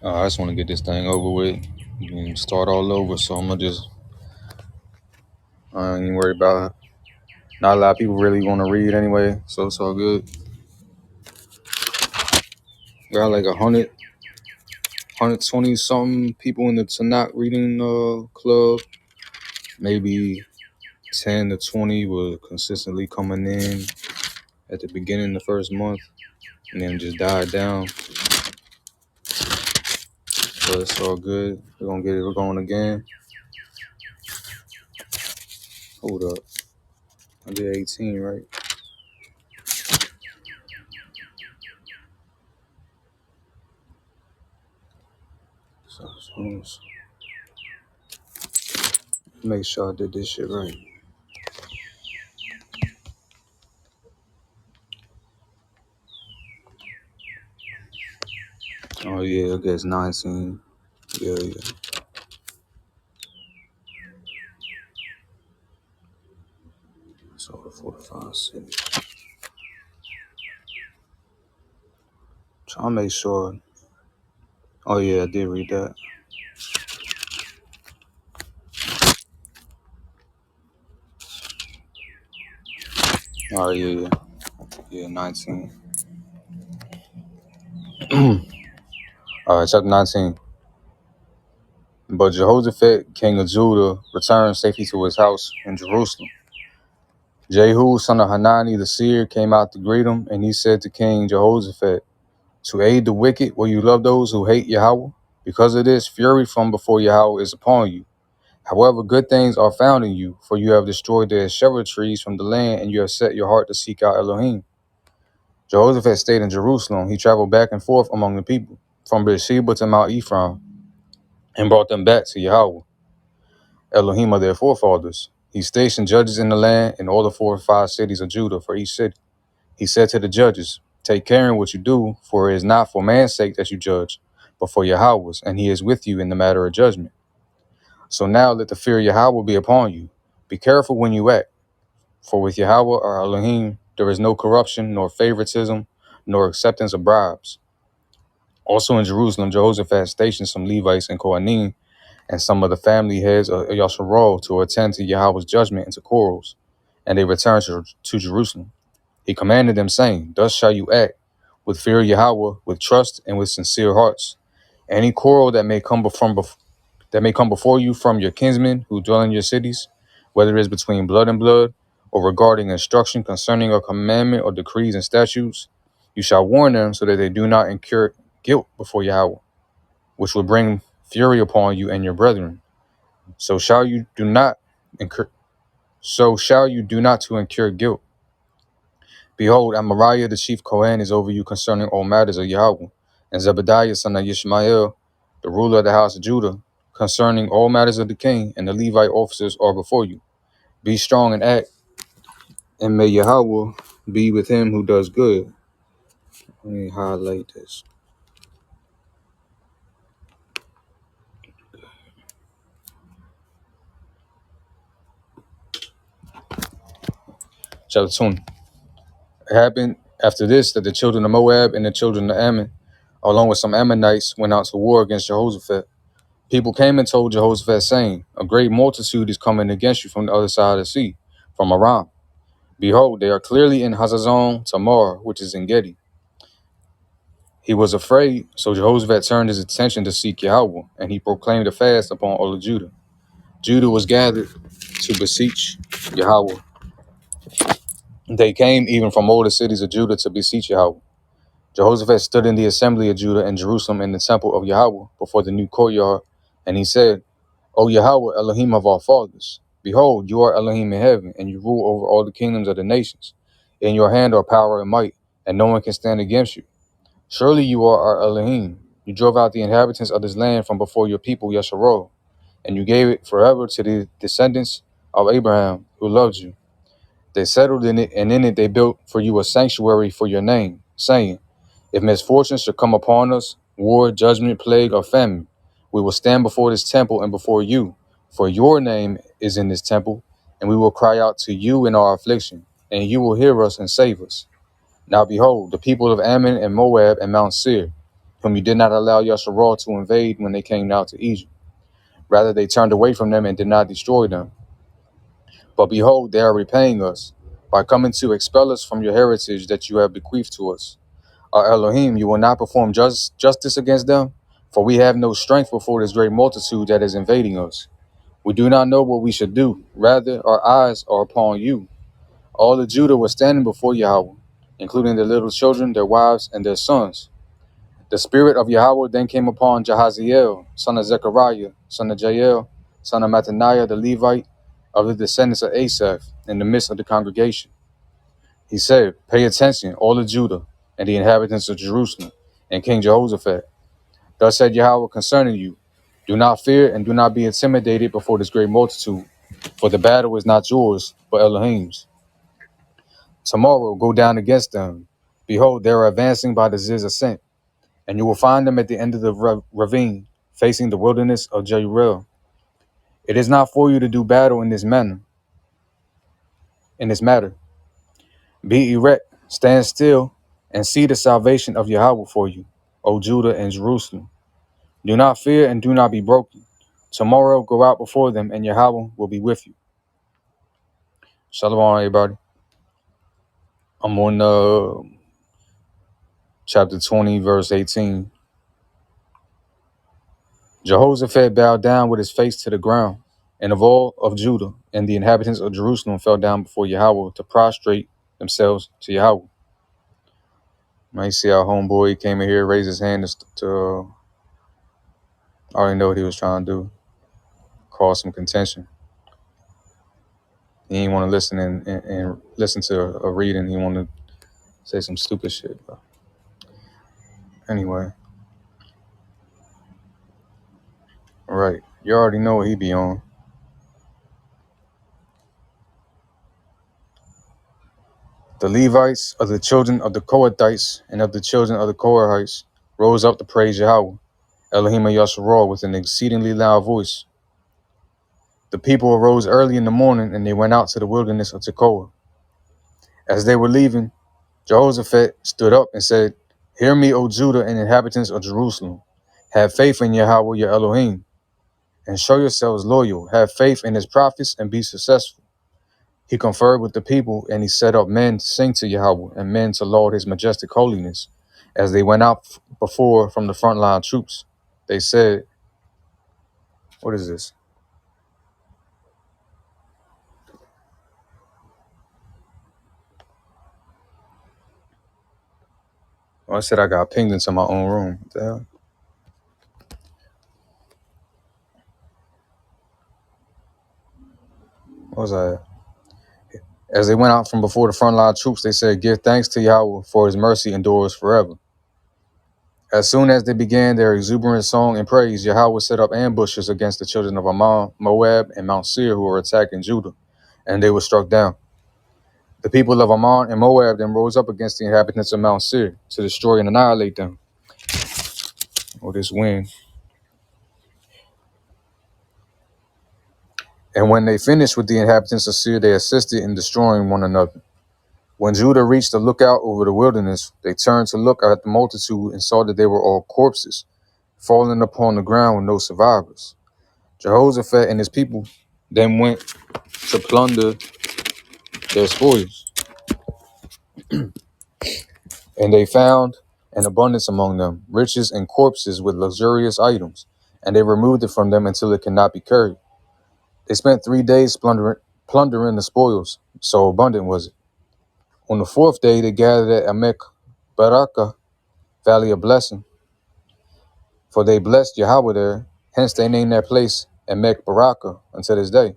I just want to get this thing over with and start all over. So I'm gonna just, I ain't even worry about it. Not a lot of people really want to read anyway, so it's all good. Got like 120 something people in the Tanakh reading club. Maybe 10 to 20 were consistently coming in at the beginning of the first month and then just died down. But it's all good. We're gonna get it going again. Hold up. I did 18, right? So make sure I did this shit right. Oh yeah, I guess 19. Yeah. So the 45 cities. Trying to make sure. Oh yeah, I did read that. Oh yeah. Yeah, 19. All right, chapter 19. But Jehoshaphat, king of Judah, returned safely to his house in Jerusalem. Jehu, son of Hanani the seer, came out to greet him, and he said to King Jehoshaphat, "To aid the wicked, will you love those who hate Yahweh? Because of this, fury from before Yahweh is upon you. However, good things are found in you, for you have destroyed the Asherah trees from the land, and you have set your heart to seek out Elohim." Jehoshaphat stayed in Jerusalem. He traveled back and forth among the people, from Beersheba to Mount Ephraim, and brought them back to Yahweh, Elohim of their forefathers. He stationed judges in the land in all the 4 or 5 cities of Judah for each city. He said to the judges, "Take care in what you do, for it is not for man's sake that you judge, but for Yahweh's, and he is with you in the matter of judgment. So now let the fear of Yahweh be upon you. Be careful when you act, for with Yahweh or Elohim there is no corruption, nor favoritism, nor acceptance of bribes." Also in Jerusalem, Jehoshaphat stationed some Levites and Kohanim and some of the family heads of Yasharol to attend to Yahweh's judgment and to quarrels, and they returned to Jerusalem. He commanded them, saying, "Thus shall you act, with fear of Yahweh, with trust, and with sincere hearts. Any quarrel that may come before you from your kinsmen who dwell in your cities, whether it is between blood and blood, or regarding instruction concerning a commandment or decrees and statutes, you shall warn them so that they do not incur guilt before Yahweh, which will bring fury upon you and your brethren. So shall you do not incur to incur guilt. Behold, Amariah the chief Kohen is over you concerning all matters of Yahweh, and Zebediah son of Yishmael, the ruler of the house of Judah, concerning all matters of the king, and the Levite officers are before you. Be strong and act, and may Yahweh be with him who does good." Let me highlight this. Chapter 20. It happened after this that the children of Moab and the children of Ammon, along with some Ammonites, went out to war against Jehoshaphat. People came and told Jehoshaphat, saying, "A great multitude is coming against you from the other side of the sea, from Aram. Behold, they are clearly in Hazazon Tamar, which is in Gedi." He was afraid, so Jehoshaphat turned his attention to seek Yahweh, and he proclaimed a fast upon all of Judah. Judah was gathered to beseech Yahweh. They came even from all the cities of Judah to beseech Yahweh. Jehoshaphat stood in the assembly of Judah and Jerusalem in the temple of Yahweh before the new courtyard, and he said, "O Yahweh, Elohim of our fathers, behold, you are Elohim in heaven, and you rule over all the kingdoms of the nations. In your hand are power and might, and no one can stand against you. Surely you are our Elohim. You drove out the inhabitants of this land from before your people, Yasharol, and you gave it forever to the descendants of Abraham, who loved you. They settled in it, and in it they built for you a sanctuary for your name, saying, if misfortune should come upon us, war, judgment, plague, or famine, we will stand before this temple and before you, for your name is in this temple, and we will cry out to you in our affliction, and you will hear us and save us. Now behold, the people of Ammon and Moab and Mount Seir, whom you did not allow Yasharal to invade when they came down to Egypt. Rather, they turned away from them and did not destroy them. But behold, they are repaying us by coming to expel us from your heritage that you have bequeathed to us. Our Elohim, you will not perform justice against them, for we have no strength before this great multitude that is invading us. We do not know what we should do. Rather, our eyes are upon you. All of Judah was standing before Yahweh, including their little children, their wives, and their sons. The spirit of Yahweh then came upon Jahaziel, son of Zechariah, son of Jael, son of Mattaniah the Levite, of the descendants of Asaph, in the midst of the congregation. He said, "Pay attention, all of Judah, and the inhabitants of Jerusalem, and King Jehoshaphat. Thus said Yahweh concerning you, do not fear and do not be intimidated before this great multitude, for the battle is not yours, but Elohim's. Tomorrow go down against them. Behold, they are advancing by the Ziz ascent, and you will find them at the end of the ravine, facing the wilderness of Jeruel. It is not for you to do battle in this matter. Be erect, stand still, and see the salvation of Yahweh for you, O Judah and Jerusalem. Do not fear and do not be broken. Tomorrow go out before them, and Yahweh will be with you." Shalom, everybody. I'm on chapter 20, verse 18. Jehoshaphat bowed down with his face to the ground, and of all of Judah and the inhabitants of Jerusalem fell down before Yahweh to prostrate themselves to Yahweh. Now you see our homeboy came in here, raised his hand I already know what he was trying to do, cause some contention. He didn't want to listen and listen to a reading. He wanted to say some stupid shit. But anyway, all right. You already know what he be on. The Levites of the children of the Kohathites and of the children of the Korahites rose up to praise Yahweh, Elohim Yasharal, with an exceedingly loud voice. The people arose early in the morning, and they went out to the wilderness of Tekoa. As they were leaving, Jehoshaphat stood up and said, "Hear me, O Judah and inhabitants of Jerusalem. Have faith in Yahweh your Elohim, and show yourselves loyal. Have faith in his prophets and be successful." He conferred with the people, and he set up men to sing to Yahweh and men to laud his majestic holiness. As they went out before from the front line troops, they said, what is this? Oh, I said I got pinged into my own room. What the hell? What was I at? As they went out from before the front line troops, they said, "Give thanks to Yahweh, for his mercy endures forever." As soon as they began their exuberant song and praise, Yahweh set up ambushes against the children of Ammon, Moab, and Mount Seir, who were attacking Judah, and they were struck down. The people of Ammon and Moab then rose up against the inhabitants of Mount Seir to destroy and annihilate them. Oh, this wind. And when they finished with the inhabitants of Seir, they assisted in destroying one another. When Judah reached the lookout over the wilderness, they turned to look at the multitude and saw that they were all corpses, fallen upon the ground with no survivors. Jehoshaphat and his people then went to plunder their spoils, and they found an abundance among them, riches and corpses with luxurious items, and they removed it from them until it could not be carried. They spent 3 days plundering the spoils, so abundant was it. On the 4th day, they gathered at Amek Baraka, Valley of Blessing, for they blessed Yahweh there. Hence they named that place Amek Baraka until this day.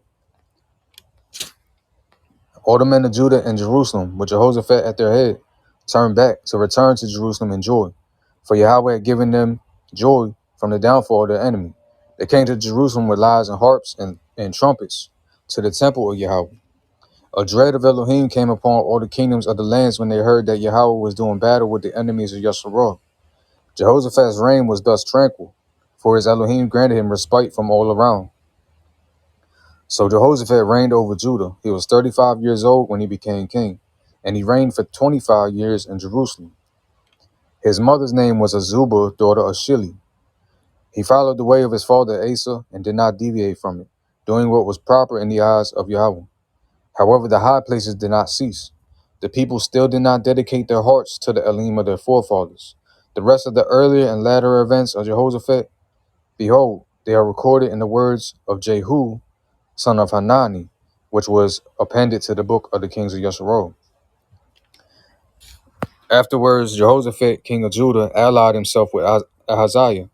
All the men of Judah and Jerusalem, with Jehoshaphat at their head, turned back to return to Jerusalem in joy, for Yahweh had given them joy from the downfall of their enemy. They came to Jerusalem with lyres and harps and trumpets to the temple of Yahweh. A dread of Elohim came upon all the kingdoms of the lands when they heard that Yahweh was doing battle with the enemies of Yasharal. Jehoshaphat's reign was thus tranquil, for his Elohim granted him respite from all around. So Jehoshaphat reigned over Judah. He was 35 years old when he became king, and he reigned for 25 years in Jerusalem. His mother's name was Azubah, daughter of Shili. He followed the way of his father Asa and did not deviate from it, doing what was proper in the eyes of Yahweh. However, the high places did not cease. The people still did not dedicate their hearts to the Elohim of their forefathers. The rest of the earlier and latter events of Jehoshaphat, behold, they are recorded in the words of Jehu, son of Hanani, which was appended to the book of the kings of Yasharal. Afterwards, Jehoshaphat, king of Judah, allied himself with Ahaziah,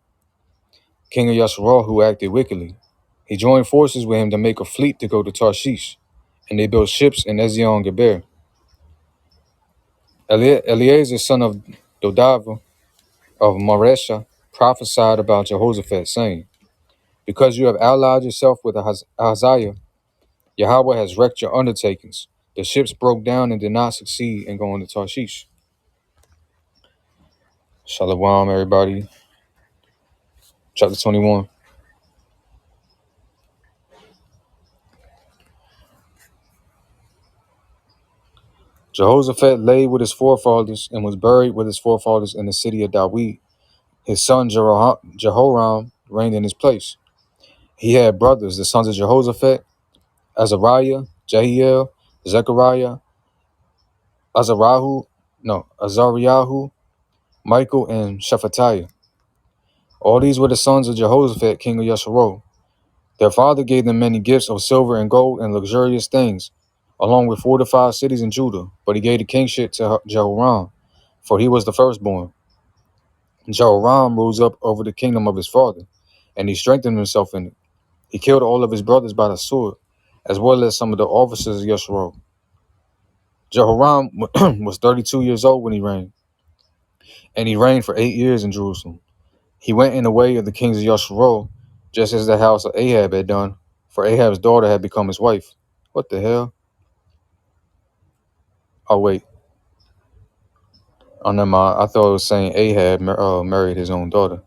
king of Yasharal, who acted wickedly. He joined forces with him to make a fleet to go to Tarshish, and they built ships in Ezion Geber. Eleazar, son of Dodava of Maresha, prophesied about Jehoshaphat, saying, because you have allied yourself with Ahaziah, Yahweh has wrecked your undertakings. The ships broke down and did not succeed in going to Tarshish. Shalom, everybody. Chapter 21. Jehoshaphat lay with his forefathers and was buried with his forefathers in the city of Dawid. His son Jehoram reigned in his place. He had brothers, the sons of Jehoshaphat, Azariah, Jehiel, Zechariah, Azariahu, Michael, and Shephatiah. All these were the sons of Jehoshaphat, king of Yasharal. Their father gave them many gifts of silver and gold and luxurious things, along with fortified cities in Judah. But he gave the kingship to Jehoram, for he was the firstborn. Jehoram rose up over the kingdom of his father, and he strengthened himself in it. He killed all of his brothers by the sword, as well as some of the officers of Yasharal. Jehoram was 32 years old when he reigned, and he reigned for 8 years in Jerusalem. He went in the way of the kings of Yasharal, just as the house of Ahab had done, for Ahab's daughter had become his wife. What the hell? Oh, wait. Oh, never mind. I thought it was saying Ahab married his own daughter.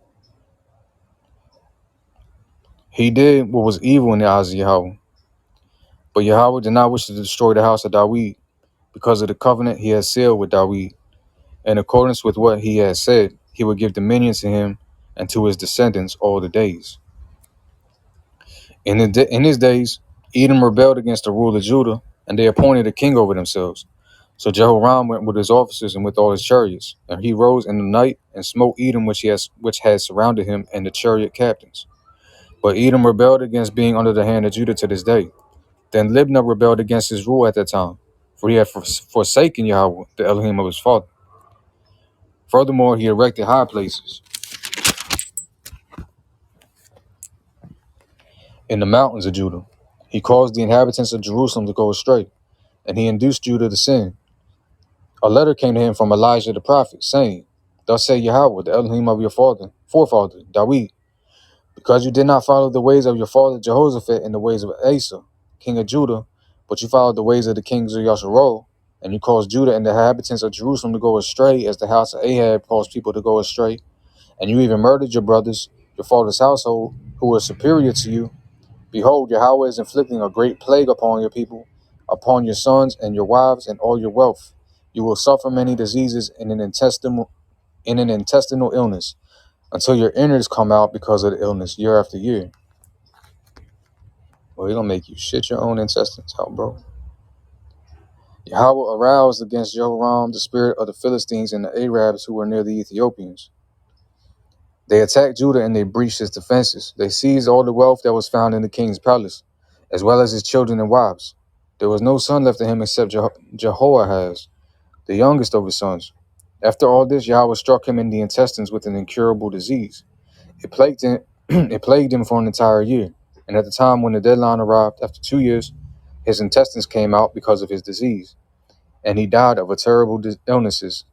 He did what was evil in the eyes of Yahweh. But Yahweh did not wish to destroy the house of Dawid because of the covenant he had sealed with Dawid. In accordance with what he had said, he would give dominion to him and to his descendants all the days. In his days, Edom rebelled against the rule of Judah, and they appointed a king over themselves. So Jehoram went with his officers and with all his chariots, and he rose in the night and smote Edom, which had surrounded him, and the chariot captains. But Edom rebelled against being under the hand of Judah to this day. Then Libnah rebelled against his rule at that time, for he had forsaken Yahweh, the Elohim of his father. Furthermore, he erected high places in the mountains of Judah. He caused the inhabitants of Jerusalem to go astray, and he induced Judah to sin. A letter came to him from Elijah the prophet, saying, thus say Yahweh, the Elohim of your forefather, Dawid, because you did not follow the ways of your father Jehoshaphat and the ways of Asa, king of Judah, but you followed the ways of the kings of Yasharal, and you caused Judah and the inhabitants of Jerusalem to go astray, as the house of Ahab caused people to go astray, and you even murdered your brothers, your father's household, who were superior to you. Behold, Yahweh is inflicting a great plague upon your people, upon your sons and your wives and all your wealth. You will suffer many diseases in an intestinal illness, until your innards come out because of the illness year after year. Well, he's gonna make you shit your own intestines out, bro. Yahweh aroused against Jehoram the spirit of the Philistines and the Arabs who were near the Ethiopians. They attacked Judah and they breached his defenses. They seized all the wealth that was found in the king's palace, as well as his children and wives. There was no son left to him except Jehoahaz, the youngest of his sons. After all this, Yahweh struck him in the intestines with an incurable disease. It plagued him, it plagued him for an entire year. And at the time when the deadline arrived, after 2 years, his intestines came out because of his disease. And he died of terrible illnesses.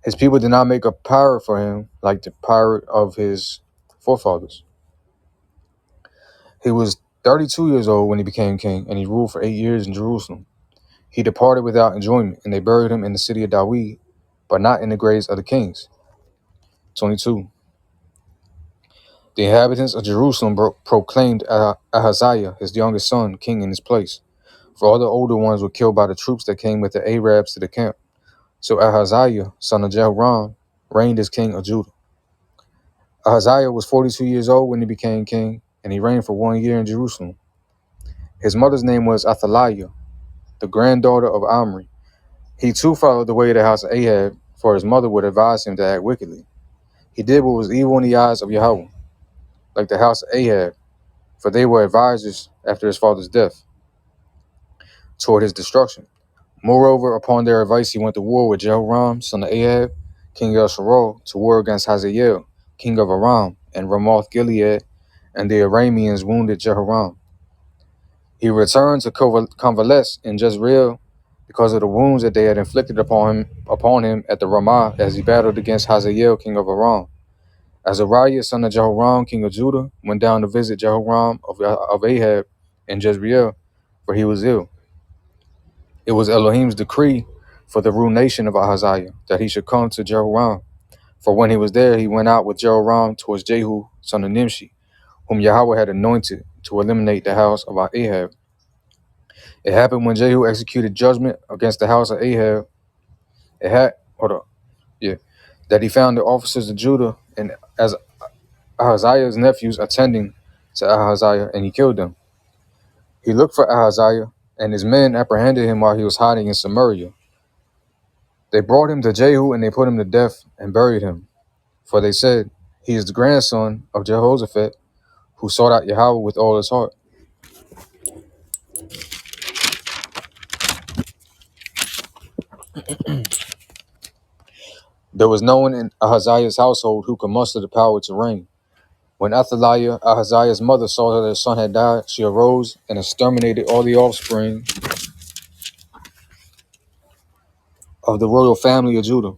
His people did not make a pyre for him like the pyre of his forefathers. He was 32 years old when he became king, and he ruled for 8 years in Jerusalem. He departed without enjoyment, and they buried him in the city of Dawid, but not in the graves of the kings. 22. The inhabitants of Jerusalem proclaimed Ahaziah, his youngest son, king in his place, for all the older ones were killed by the troops that came with the Arabs to the camp. So Ahaziah, son of Jehoram, reigned as king of Judah. Ahaziah was 42 years old when he became king, and he reigned for 1 year in Jerusalem. His mother's name was Athaliah, the granddaughter of Omri. He too followed the way of the house of Ahab, for his mother would advise him to act wickedly. He did what was evil in the eyes of Yahweh, like the house of Ahab, for they were advisers after his father's death, toward his destruction. Moreover, upon their advice, he went to war with Jehoram, son of Ahab, king of Yasharal, to war against Hazael, king of Aram, and Ramoth Gilead, and the Arameans wounded Jehoram. He returned to convalesce in Jezreel because of the wounds that they had inflicted upon him at the Ramah as he battled against Hazael, king of Aram. Azariah, son of Jehoram, king of Judah, went down to visit Jehoram of Ahab in Jezreel, for he was ill. It was Elohim's decree for the ruination of Ahaziah that he should come to Jehoram. For when he was there, he went out with Jehoram towards Jehu, son of Nimshi, whom Yahweh had anointed to eliminate the house of Ahab. It happened when Jehu executed judgment against the house of Ahab. It had that he found the officers of Judah and as Ahaziah's nephews attending to Ahaziah, and he killed them. He looked for Ahaziah, and his men apprehended him while he was hiding in Samaria. They brought him to Jehu, and they put him to death and buried him. For they said, he is the grandson of Jehoshaphat, who sought out Yahweh with all his heart. There was no one in Ahaziah's household who could muster the power to reign. When Athaliah, Ahaziah's mother, saw that her son had died, she arose and exterminated all the offspring of the royal family of Judah.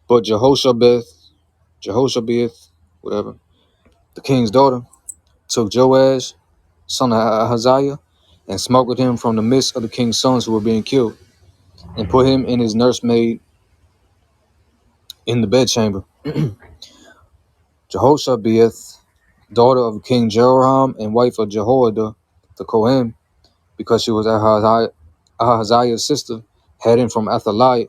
But Jehoshabeth, whatever, the king's daughter, took Joash, son of Ahaziah, and smuggled him from the midst of the king's sons who were being killed, and put him and his nursemaid in the bedchamber. Jehoshabeth, daughter of King Jehoram and wife of Jehoiada the Kohen, because she was Ahaziah's sister, hid him from Athaliah,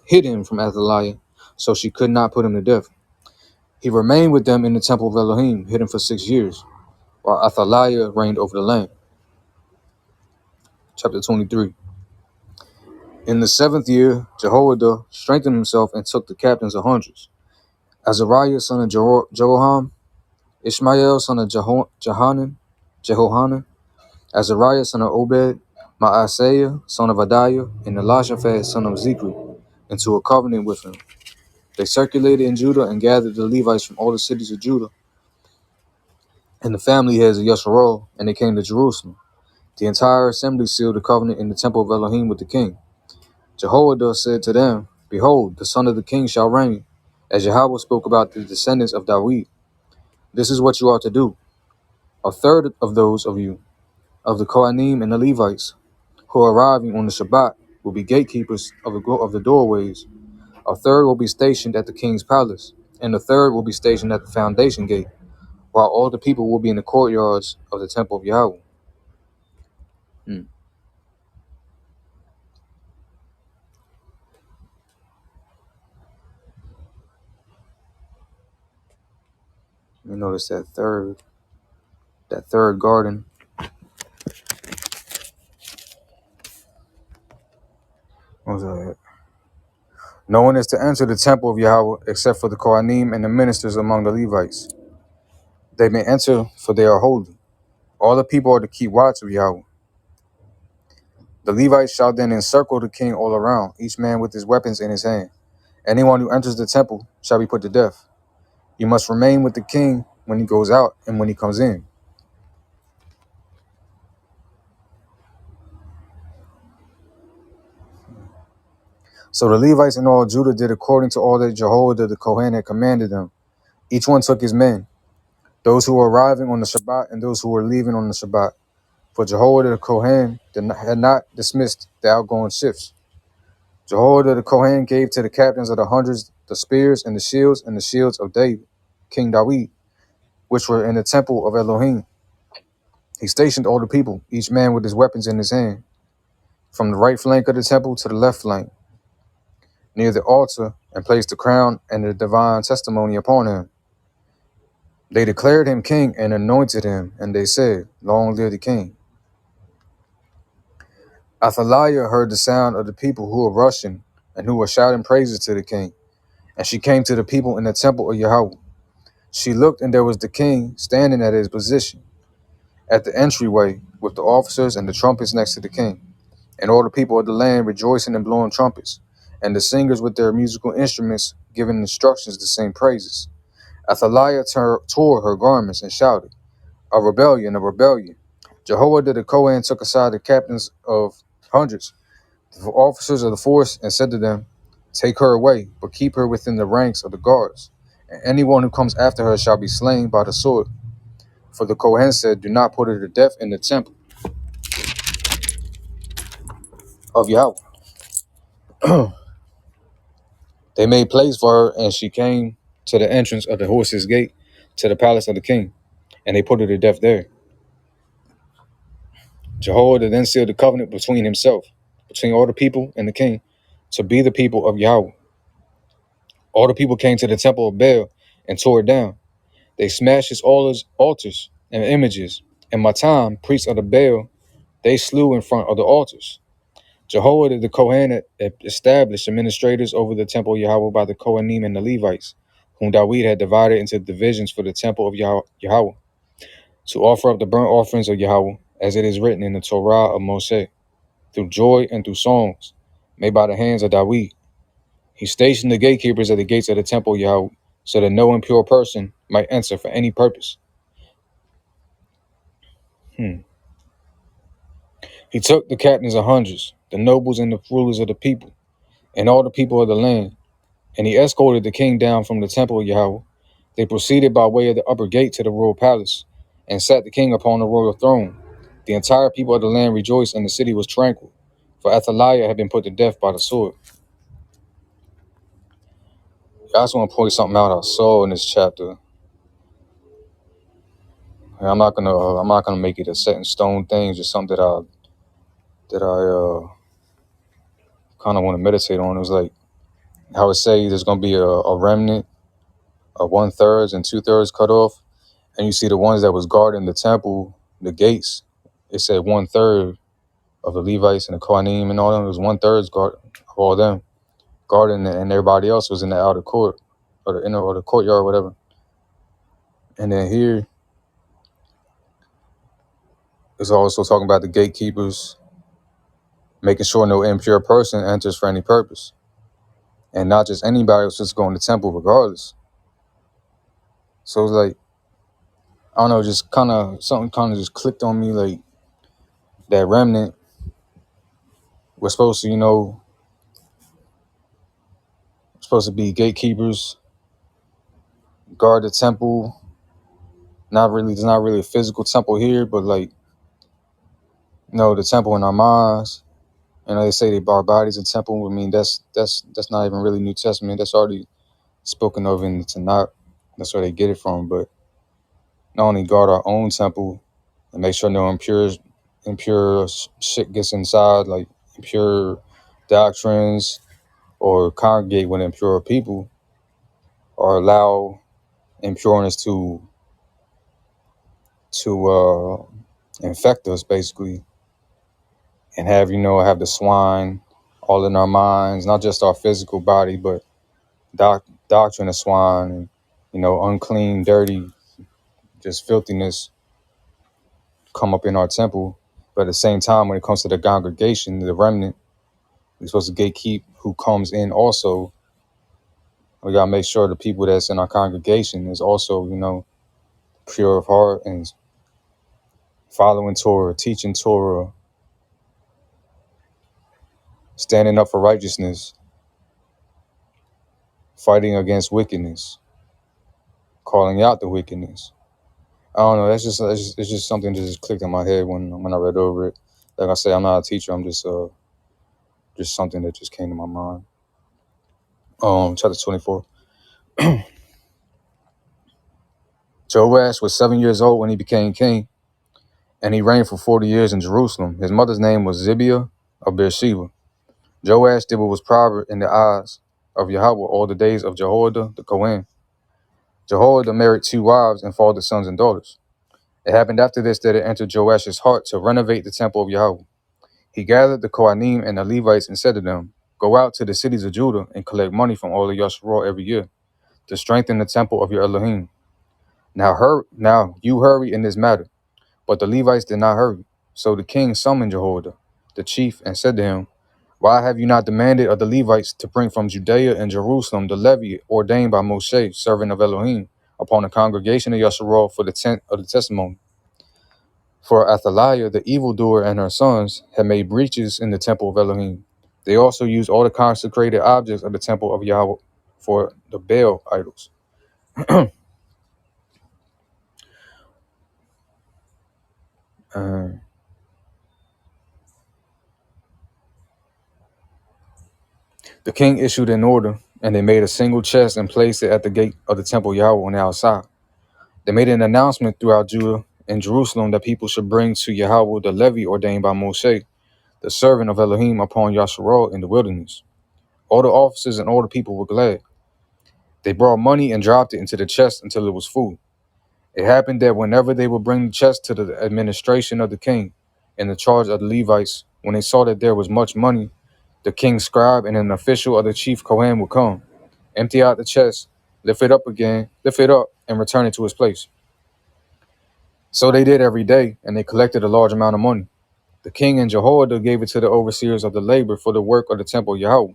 so she could not put him to death. He remained with them in the temple of Elohim, hidden for 6 years, while Athaliah reigned over the land. Chapter 23. In the 7th year, Jehoiada strengthened himself and took the captains of hundreds: Azariah, son of Jehoram, Ishmael, son of Jehohanan, Azariah, son of Obed, Maaseiah, son of Adiah, and Elishaphat, son of Zikri, into a covenant with him. They circulated in Judah and gathered the Levites from all the cities of Judah and the family heads of Yasharal, and they came to Jerusalem. The entire assembly sealed the covenant in the temple of Elohim with the king. Jehoiada said to them, behold, the son of the king shall reign, as Yahweh spoke about the descendants of David. This is what you are to do. A third of those of you, of the Kohanim and the Levites, who are arriving on the Shabbat, will be gatekeepers of the doorways. A third will be stationed at the king's palace, and a third will be stationed at the foundation gate, while all the people will be in the courtyards of the temple of Yahweh. You notice that third garden. What was that? No one is to enter the temple of Yahweh except for the Kohanim and the ministers among the Levites. They may enter, for they are holy. All the people are to keep watch of Yahweh. The Levites shall then encircle the king all around, each man with his weapons in his hand. Anyone who enters the temple shall be put to death. You must remain with the king when he goes out and when he comes in. So the Levites and all Judah did according to all that Jehoiada the Kohen had commanded them. Each one took his men, those who were arriving on the Shabbat and those who were leaving on the Shabbat. For Jehoiada the Kohen had not dismissed the outgoing shifts. Jehoiada the Kohen gave to the captains of the hundreds the spears and the shields of David, King David, which were in the temple of Elohim. He stationed all the people, each man with his weapons in his hand, from the right flank of the temple to the left flank. near the altar and placed the crown and the divine testimony upon him. They declared him king and anointed him, and they said, "Long live the king." Athaliah heard the sound of the people who were rushing and who were shouting praises to the king, and she came to the people in the temple of Yahweh. She looked, and there was the king standing at his position at the entryway with the officers and the trumpets next to the king, and all the people of the land rejoicing and blowing trumpets, and the singers with their musical instruments giving instructions to sing praises. Athaliah tore her garments and shouted, "A rebellion, a rebellion." Jehoiada the Kohen took aside the captains of hundreds, the officers of the force, and said to them, "Take her away, but keep her within the ranks of the guards, and anyone who comes after her shall be slain by the sword." For the Kohen said, "Do not put her to death in the temple of Yahweh." They made place for her, and she came to the entrance of the horse's gate to the palace of the king, and they put her to death there. Jehoiada then sealed the covenant between himself, between all the people and the king, to be the people of Yahweh. All the people came to the temple of Baal and tore it down. They smashed its altars and images. And Matan, priest of the Baal, they slew in front of the altars. Jehoiada the Kohen established administrators over the temple of Yahweh by the Kohanim and the Levites, whom Dawid had divided into divisions for the temple of Yahweh, to offer up the burnt offerings of Yahweh, as it is written in the Torah of Moshe, through joy and through songs, made by the hands of Dawid. He stationed the gatekeepers at the gates of the temple of Yahweh, so that no impure person might enter for any purpose. He took the captains of hundreds, the nobles and the rulers of the people, and all the people of the land, and he escorted the king down from the temple of Yahweh. They proceeded by way of the upper gate to the royal palace, and sat the king upon the royal throne. The entire people of the land rejoiced, and the city was tranquil, for Athaliah had been put to death by the sword. I just want to point something out I saw in this chapter. And I'm not gonna make it a set in stone thing. Just something that I kind of want to meditate on. It was like how it say there's gonna be a remnant, a 1/3 and 2/3 cut off, and you see the ones that was guarding the temple, the gates. It said 1/3 of the Levites and the Kohanim and all them. It was 1/3 guard of all them guarding it, and everybody else was in the outer court or the inner or the courtyard or whatever. And then here it's also talking about the gatekeepers making sure no impure person enters for any purpose. And not just anybody was just going to temple regardless. So it's like, I don't know, just something just clicked on me, like that remnant was supposed to, supposed to be gatekeepers, guard the temple. There's not really a physical temple here, but like, the temple in our minds. They say our bodies a temple. I mean, that's not even really New Testament. That's already spoken of in the Tanakh. That's where they get it from. But not only guard our own temple and make sure no impure shit gets inside, like impure doctrines, or congregate with impure people, or allow impureness to infect us, basically, and have the swine all in our minds, not just our physical body, but doctrine of swine, and unclean, dirty, just filthiness come up in our temple. But at the same time, when it comes to the congregation, the remnant, we're supposed to gatekeep who comes in also. We gotta make sure the people that's in our congregation is also, pure of heart and following Torah, teaching Torah, standing up for righteousness, fighting against wickedness, calling out the wickedness. I don't know. It's just something that just clicked in my head when I read over it. Like I said, I'm not a teacher. I'm just something that just came to my mind. Chapter 24. Joash was 7 years old when he became king, and he reigned for 40 years in Jerusalem. His mother's name was Zibiah of Beersheba. Joash did what was proper in the eyes of Yahweh all the days of Jehoiada the Kohen. Jehoiada married 2 wives and fathered sons and daughters. It happened after this that it entered Joash's heart to renovate the temple of Yahweh. He gathered the Kohanim and the Levites and said to them, "Go out to the cities of Judah and collect money from all of Yasharal every year to strengthen the temple of your Elohim. Now you hurry in this matter." But the Levites did not hurry. So the king summoned Jehoiada, the chief, and said to him, "Why have you not demanded of the Levites to bring from Judea and Jerusalem the levy ordained by Moshe, servant of Elohim, upon the congregation of Yasharal for the tent of the testimony?" For Athaliah, the evildoer, and her sons had made breaches in the temple of Elohim. They also used all the consecrated objects of the temple of Yahweh for the Baal idols. Uh, the king issued an order, and they made a single chest and placed it at the gate of the temple of Yahweh on the outside. They made an announcement throughout Judah and Jerusalem that people should bring to Yahweh the levy ordained by Moshe, the servant of Elohim, upon Yasharal in the wilderness. All the officers and all the people were glad. They brought money and dropped it into the chest until it was full. It happened that whenever they would bring the chest to the administration of the king in the charge of the Levites, when they saw that there was much money, the king's scribe and an official of the chief Kohen would come, empty out the chest, lift it up, and return it to its place. So they did every day, and they collected a large amount of money. The king and Jehoiada gave it to the overseers of the labor for the work of the temple of Yahweh,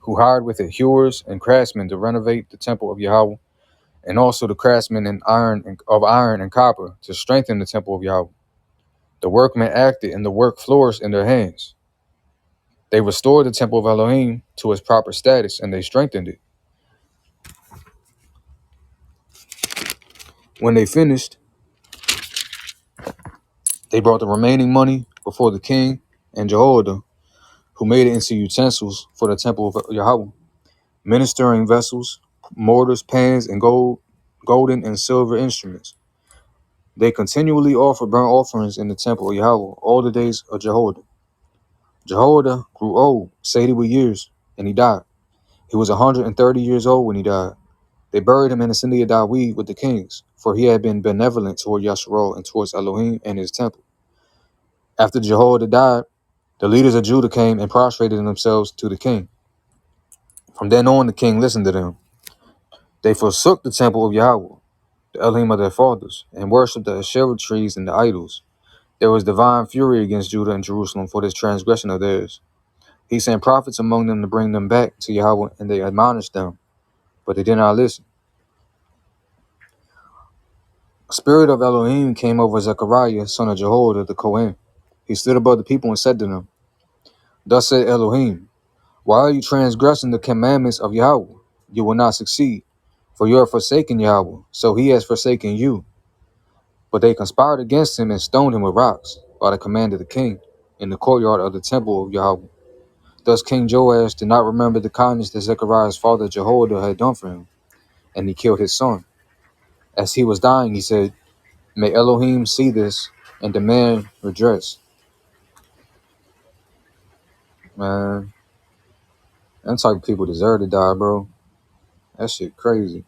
who hired with it hewers and craftsmen to renovate the temple of Yahweh, and also the craftsmen in iron and copper to strengthen the temple of Yahweh. The workmen acted, and the work flourished in their hands. They restored the temple of Elohim to its proper status, and they strengthened it. When they finished, they brought the remaining money before the king and Jehoiada, who made it into utensils for the temple of Yahweh, ministering vessels, mortars, pans, and golden and silver instruments. They continually offered burnt offerings in the temple of Yahweh all the days of Jehoiada. Jehoiada grew old, 80 years, and he died. He was 130 years old when he died. They buried him in the city of David with the kings, for he had been benevolent toward Yasharal and towards Elohim and his temple. After Jehoiada died, the leaders of Judah came and prostrated themselves to the king. From then on, the king listened to them. They forsook the temple of Yahweh, the Elohim of their fathers, and worshipped the Asherah trees and the idols. There was divine fury against Judah and Jerusalem for this transgression of theirs. He sent prophets among them to bring them back to Yahweh, and they admonished them, but they did not listen. A spirit of Elohim came over Zechariah, son of Jehoiada, the Kohen. He stood above the people and said to them, "Thus said Elohim, why are you transgressing the commandments of Yahweh? You will not succeed, for you have forsaken Yahweh, so he has forsaken you." But they conspired against him and stoned him with rocks, by the command of the king, in the courtyard of the temple of Yahweh. Thus King Joash did not remember the kindness that Zechariah's father Jehoiada had done for him, and he killed his son. As he was dying, he said, "May Elohim see this and demand redress." Man, them type of people deserve to die, bro. That shit crazy.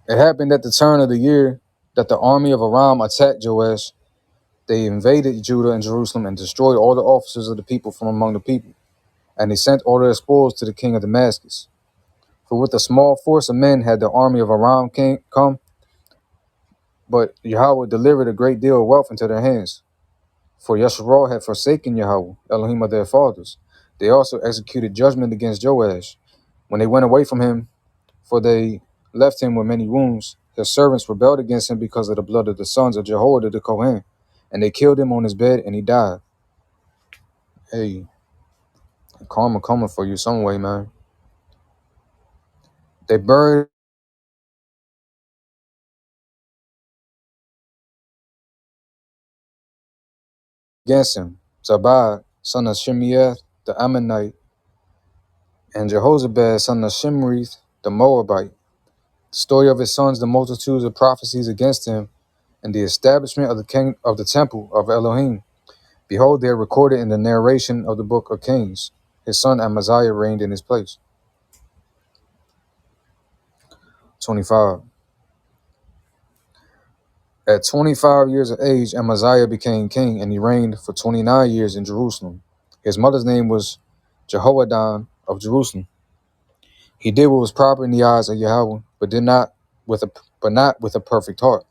It happened at the turn of the year that the army of Aram attacked Joash. They invaded Judah and Jerusalem and destroyed all the officers of the people from among the people. And they sent all their spoils to the king of Damascus. For with a small force of men had the army of Aram come, but Yahweh delivered a great deal of wealth into their hands. For Yasharal had forsaken Yahweh, Elohim of their fathers. They also executed judgment against Joash. When they went away from him, for they left him with many wounds, his servants rebelled against him because of the blood of the sons of Jehoiada the Kohen, and they killed him on his bed, and he died. Hey, karma coming for you some way, man. They buried against him Zabad, son of Shimeath the Ammonite, and Jehozabad, son of Shimrith the Moabite. The story of his sons, the multitudes of prophecies against him, and the establishment of the king of the temple of Elohim, Behold, they are recorded in the narration of the book of Kings. His son Amaziah reigned in his place. 25. At 25 years of age, Amaziah became king, and he reigned for 29 years in Jerusalem. His mother's name was Jehoadan of Jerusalem. He did what was proper in the eyes of Yahweh, but not with a perfect heart.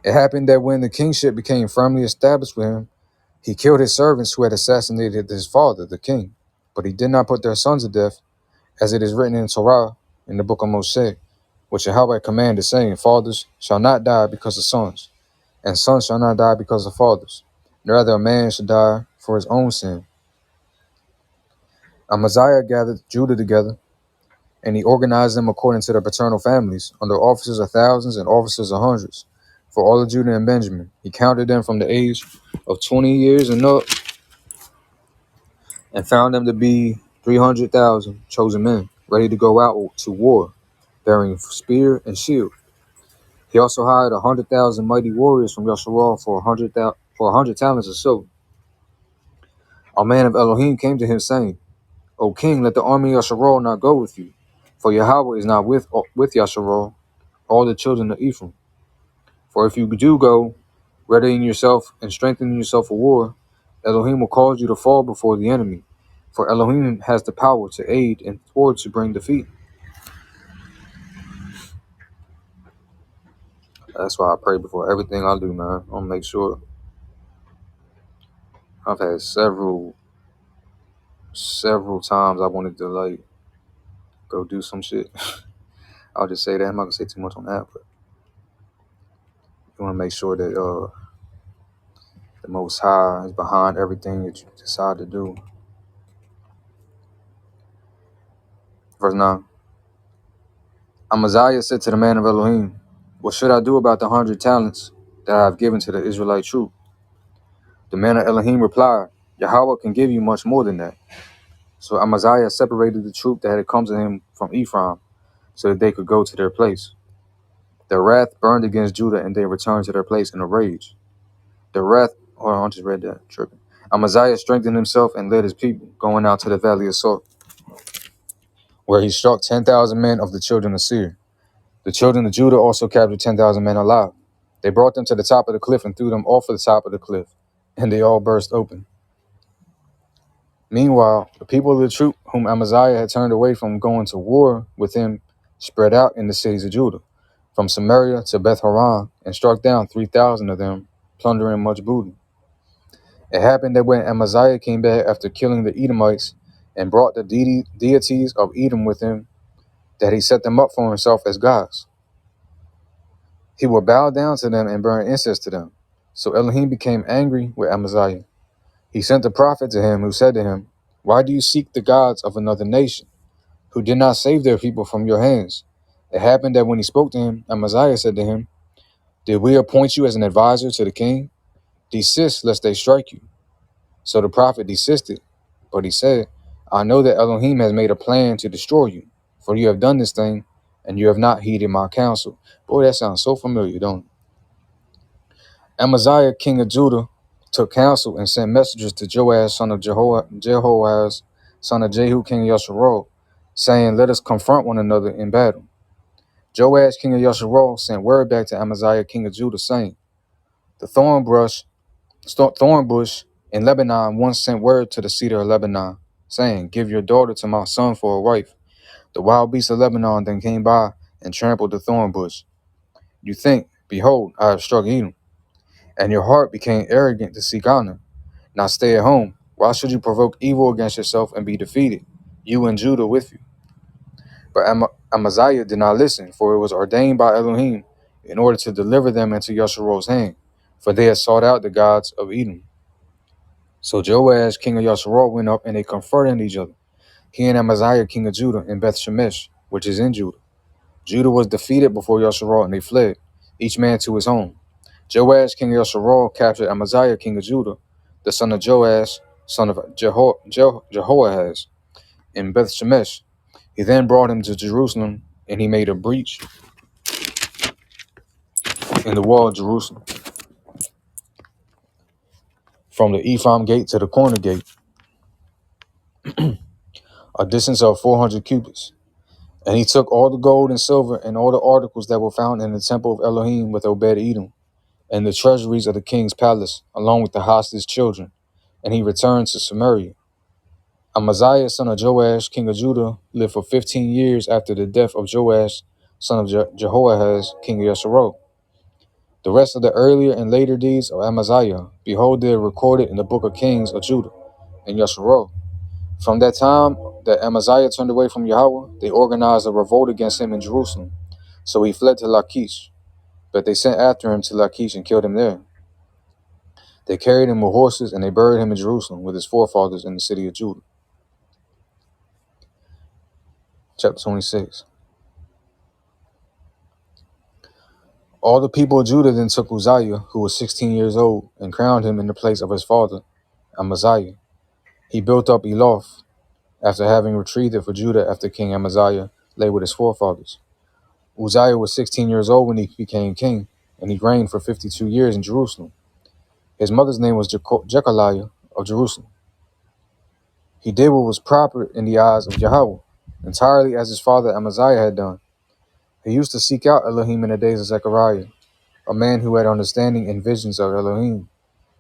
It happened that when the kingship became firmly established with him, he killed his servants who had assassinated his father, the king. But he did not put their sons to death, as it is written in Torah, in the book of Moshe, which Yahweh commanded, saying, Fathers shall not die because of sons, and sons shall not die because of fathers. Rather, a man should die for his own sin. Amaziah gathered Judah together, and he organized them according to their paternal families, under officers of thousands and officers of hundreds, for all of Judah and Benjamin. He counted them from the age of 20 years and up, and found them to be 300,000 chosen men, ready to go out to war, bearing spear and shield. He also hired 100,000 mighty warriors from Yasharal for 100 talents of silver. A man of Elohim came to him, saying, O king, let the army of Yasharal not go with you, for Yahweh is not with Yasharal, all the children of Ephraim. For if you do go, readying yourself and strengthening yourself for war, Elohim will cause you to fall before the enemy, for Elohim has the power to aid and or to bring defeat. That's why I pray before everything I do, man. I'll make sure. I've had several times I wanted to like go do some shit. I'll just say that. I'm not gonna say too much on that, but you want to make sure that the Most High is behind everything that you decide to do. Verse 9. Amaziah said to the man of Elohim, What should I do about the 100 talents that I have given to the Israelite troop? The man of Elohim replied, Yahweh can give you much more than that. So Amaziah separated the troop that had come to him from Ephraim, so that they could go to their place. Their wrath burned against Judah, and they returned to their place in a rage. I just read that, tripping. Amaziah strengthened himself and led his people, going out to the valley of Salt, where he struck 10,000 men of the children of Seir. The children of Judah also captured 10,000 men alive. They brought them to the top of the cliff and threw them off of the top of the cliff, and they all burst open. Meanwhile, the people of the troop whom Amaziah had turned away from going to war with him spread out in the cities of Judah, from Samaria to Beth Horon, and struck down 3,000 of them, plundering much booty. It happened that when Amaziah came back after killing the Edomites and brought the deities of Edom with him, that he set them up for himself as gods. He would bow down to them and burn incense to them. So Elohim became angry with Amaziah. He sent a prophet to him who said to him, Why do you seek the gods of another nation, who did not save their people from your hands? It happened that when he spoke to him, Amaziah said to him, Did we appoint you as an advisor to the king? Desist, lest they strike you. So the prophet desisted, but he said, I know that Elohim has made a plan to destroy you, for you have done this thing, and you have not heeded my counsel. Boy, that sounds so familiar, don't it? Amaziah, king of Judah, took counsel and sent messengers to Joash, son of Jehoahaz, son of Jehu, king of Yasharal, saying, Let us confront one another in battle. Joash, king of Yasharal, sent word back to Amaziah, king of Judah, saying, The thorn bush in Lebanon once sent word to the cedar of Lebanon, saying, Give your daughter to my son for a wife. The wild beasts of Lebanon then came by and trampled the thorn bush. You think, Behold, I have struck Edom, and your heart became arrogant to seek honor. Now stay at home. Why should you provoke evil against yourself and be defeated, you and Judah with you? But Amaziah did not listen, for it was ordained by Elohim in order to deliver them into Yasharal's hand, for they had sought out the gods of Edom. So Joash, king of Yasharal, went up, and they confronted each other, he and Amaziah, king of Judah, in Beth Shemesh, which is in Judah. Judah was defeated before Yasharal, and they fled, each man to his home. Joash, king of Yasharal, captured Amaziah, king of Judah, the son of Joash, son of Jehoahaz, in Beth Shemesh. He then brought him to Jerusalem, and he made a breach in the wall of Jerusalem. from the Ephraim gate to the corner gate, a distance of 400 cubits. And he took all the gold and silver and all the articles that were found in the temple of Elohim with Obed-Edom, and the treasuries of the king's palace, along with the hostage children, and he returned to Samaria. Amaziah, son of Joash, king of Judah, lived for 15 years after the death of Joash, son of Jehoahaz, king of Yeshurun. The rest of the earlier and later deeds of Amaziah, behold, they are recorded in the book of Kings of Judah and Yeshurun. From that time that Amaziah turned away from Yahweh, they organized a revolt against him in Jerusalem. So he fled to Lachish, but they sent after him to Lachish and killed him there. They carried him with horses, and they buried him in Jerusalem with his forefathers in the city of Judah. Chapter 26. All the people of Judah then took Uzziah, who was 16 years old, and crowned him in the place of his father, Amaziah. He built up Eloth, after having retrieved it for Judah after King Amaziah lay with his forefathers. Uzziah was 16 years old when he became king, and he reigned for 52 years in Jerusalem. His mother's name was Jechaliah of Jerusalem. He did what was proper in the eyes of Yahweh, entirely as his father Amaziah had done. He used to seek out Elohim in the days of Zechariah, a man who had understanding and visions of Elohim.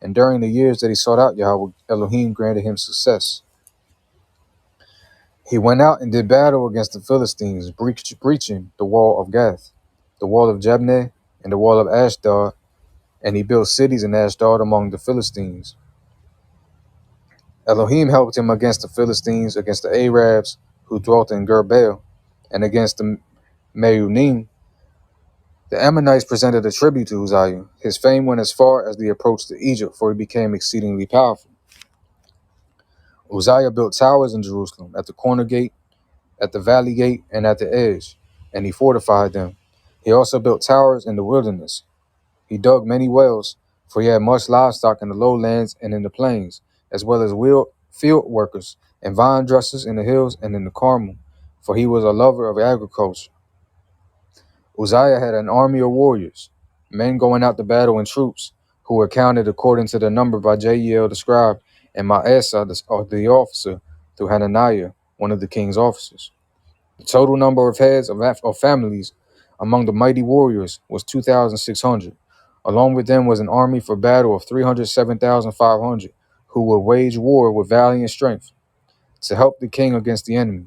And during the years that he sought out Yahweh, Elohim granted him success. He went out and did battle against the Philistines, breaching the wall of Gath, the wall of Jabneh, and the wall of Ashdod, and he built cities in Ashdod among the Philistines. Elohim helped him against the Philistines, against the Arabs who dwelt in Gerbel, and against the Meunim. The Ammonites presented a tribute to Uzziah. His fame went as far as the approach to Egypt, for he became exceedingly powerful. Uzziah built towers in Jerusalem, at the corner gate, at the valley gate, and at the edge, and he fortified them. He also built towers in the wilderness. He dug many wells, for he had much livestock in the lowlands and in the plains, as well as field workers and vine dressers in the hills and in the Carmel, for he was a lover of agriculture. Uzziah had an army of warriors, men going out to battle in troops, who were counted according to the number by Jael the scribe and Maaseh the officer, through Hananiah, one of the king's officers. The total number of heads of families among the mighty warriors was 2,600. Along with them was an army for battle of 307,500, who would wage war with valiant strength to help the king against the enemy.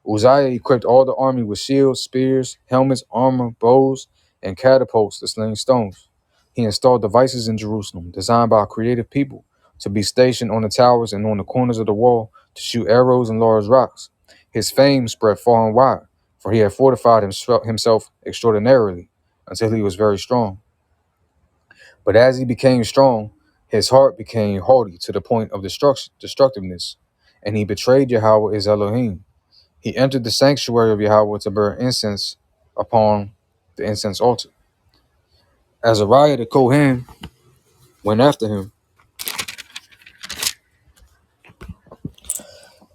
Uzziah equipped all the army with shields, spears, helmets, armor, bows, and catapults to sling stones. He installed devices in Jerusalem, designed by creative people, to be stationed on the towers and on the corners of the wall to shoot arrows and large rocks. His fame spread far and wide, for he had fortified himself extraordinarily until he was very strong. But as he became strong, his heart became haughty to the point of destructiveness, and he betrayed Yahweh his Elohim. He entered the sanctuary of Yahweh to burn incense upon the incense altar. Azariah the Kohen went after him,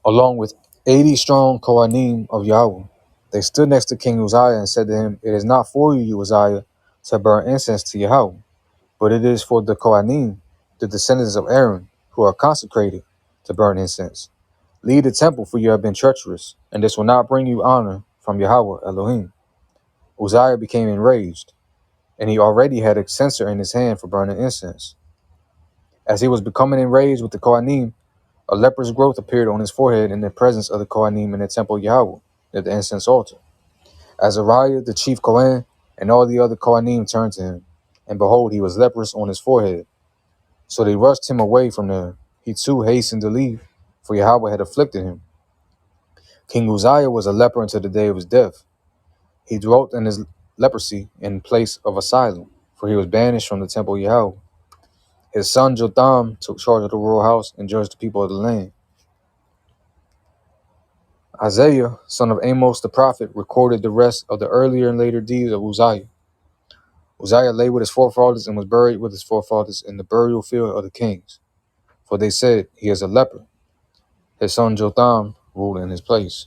along with 80 strong Kohanim of Yahweh. They stood next to King Uzziah and said to him, "It is not for you, Uzziah, to burn incense to Yahweh, but it is for the Kohanim, the descendants of Aaron, who are consecrated, to burn incense. Leave the temple, for you have been treacherous, and this will not bring you honor from Yahweh Elohim." Uzziah became enraged, and he already had a censer in his hand for burning incense. As he was becoming enraged with the Kohanim, a leprous growth appeared on his forehead in the presence of the Kohanim in the temple of Yahweh, at the incense altar. Azariah, the chief Kohen, and all the other Kohanim turned to him, and behold, he was leprous on his forehead. So they rushed him away from there. He too hastened to leave, for Yahweh had afflicted him. King Uzziah was a leper until the day of his death. He dwelt in his leprosy in place of asylum, for he was banished from the temple of Yahweh. His son Jotham took charge of the royal house and judged the people of the land. Isaiah, son of Amos the prophet, recorded the rest of the earlier and later deeds of Uzziah. Uzziah lay with his forefathers and was buried with his forefathers in the burial field of the kings. For they said, "He is a leper." His son Jotham ruled in his place.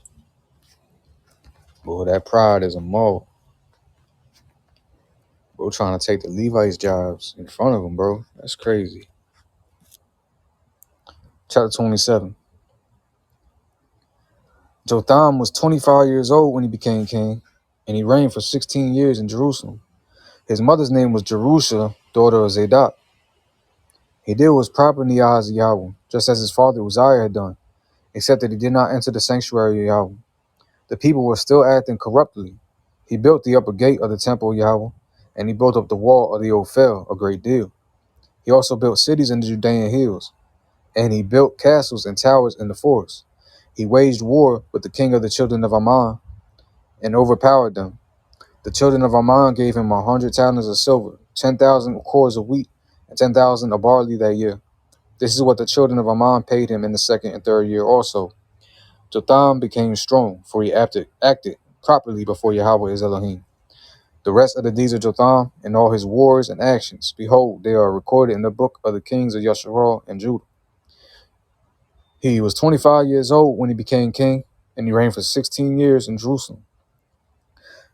Boy, that pride is a maul. Bro, trying to take the Levites' jobs in front of them, bro. That's crazy. chapter 27. Jotham was 25 years old when he became king, and he reigned for 16 years in Jerusalem. His mother's name was Jerusha, daughter of Zadok. He did what was proper in the eyes of Yahweh, just as his father Uzziah had done, except that he did not enter the sanctuary of Yahweh. The people were still acting corruptly. He built the upper gate of the temple of Yahweh, and he built up the wall of the Ophel a great deal. He also built cities in the Judean hills, and he built castles and towers in the forest. He waged war with the king of the children of Ammon and overpowered them. The children of Ammon gave him 100 talents of silver, 10,000 cores of wheat, and 10,000 of barley that year. This is what the children of Ammon paid him in the second and third year also. Jotham became strong, for he acted properly before Yahweh his Elohim. The rest of the deeds of Jotham and all his wars and actions, behold, they are recorded in the book of the kings of Yasharal and Judah. He was 25 years old when he became king, and he reigned for 16 years in Jerusalem.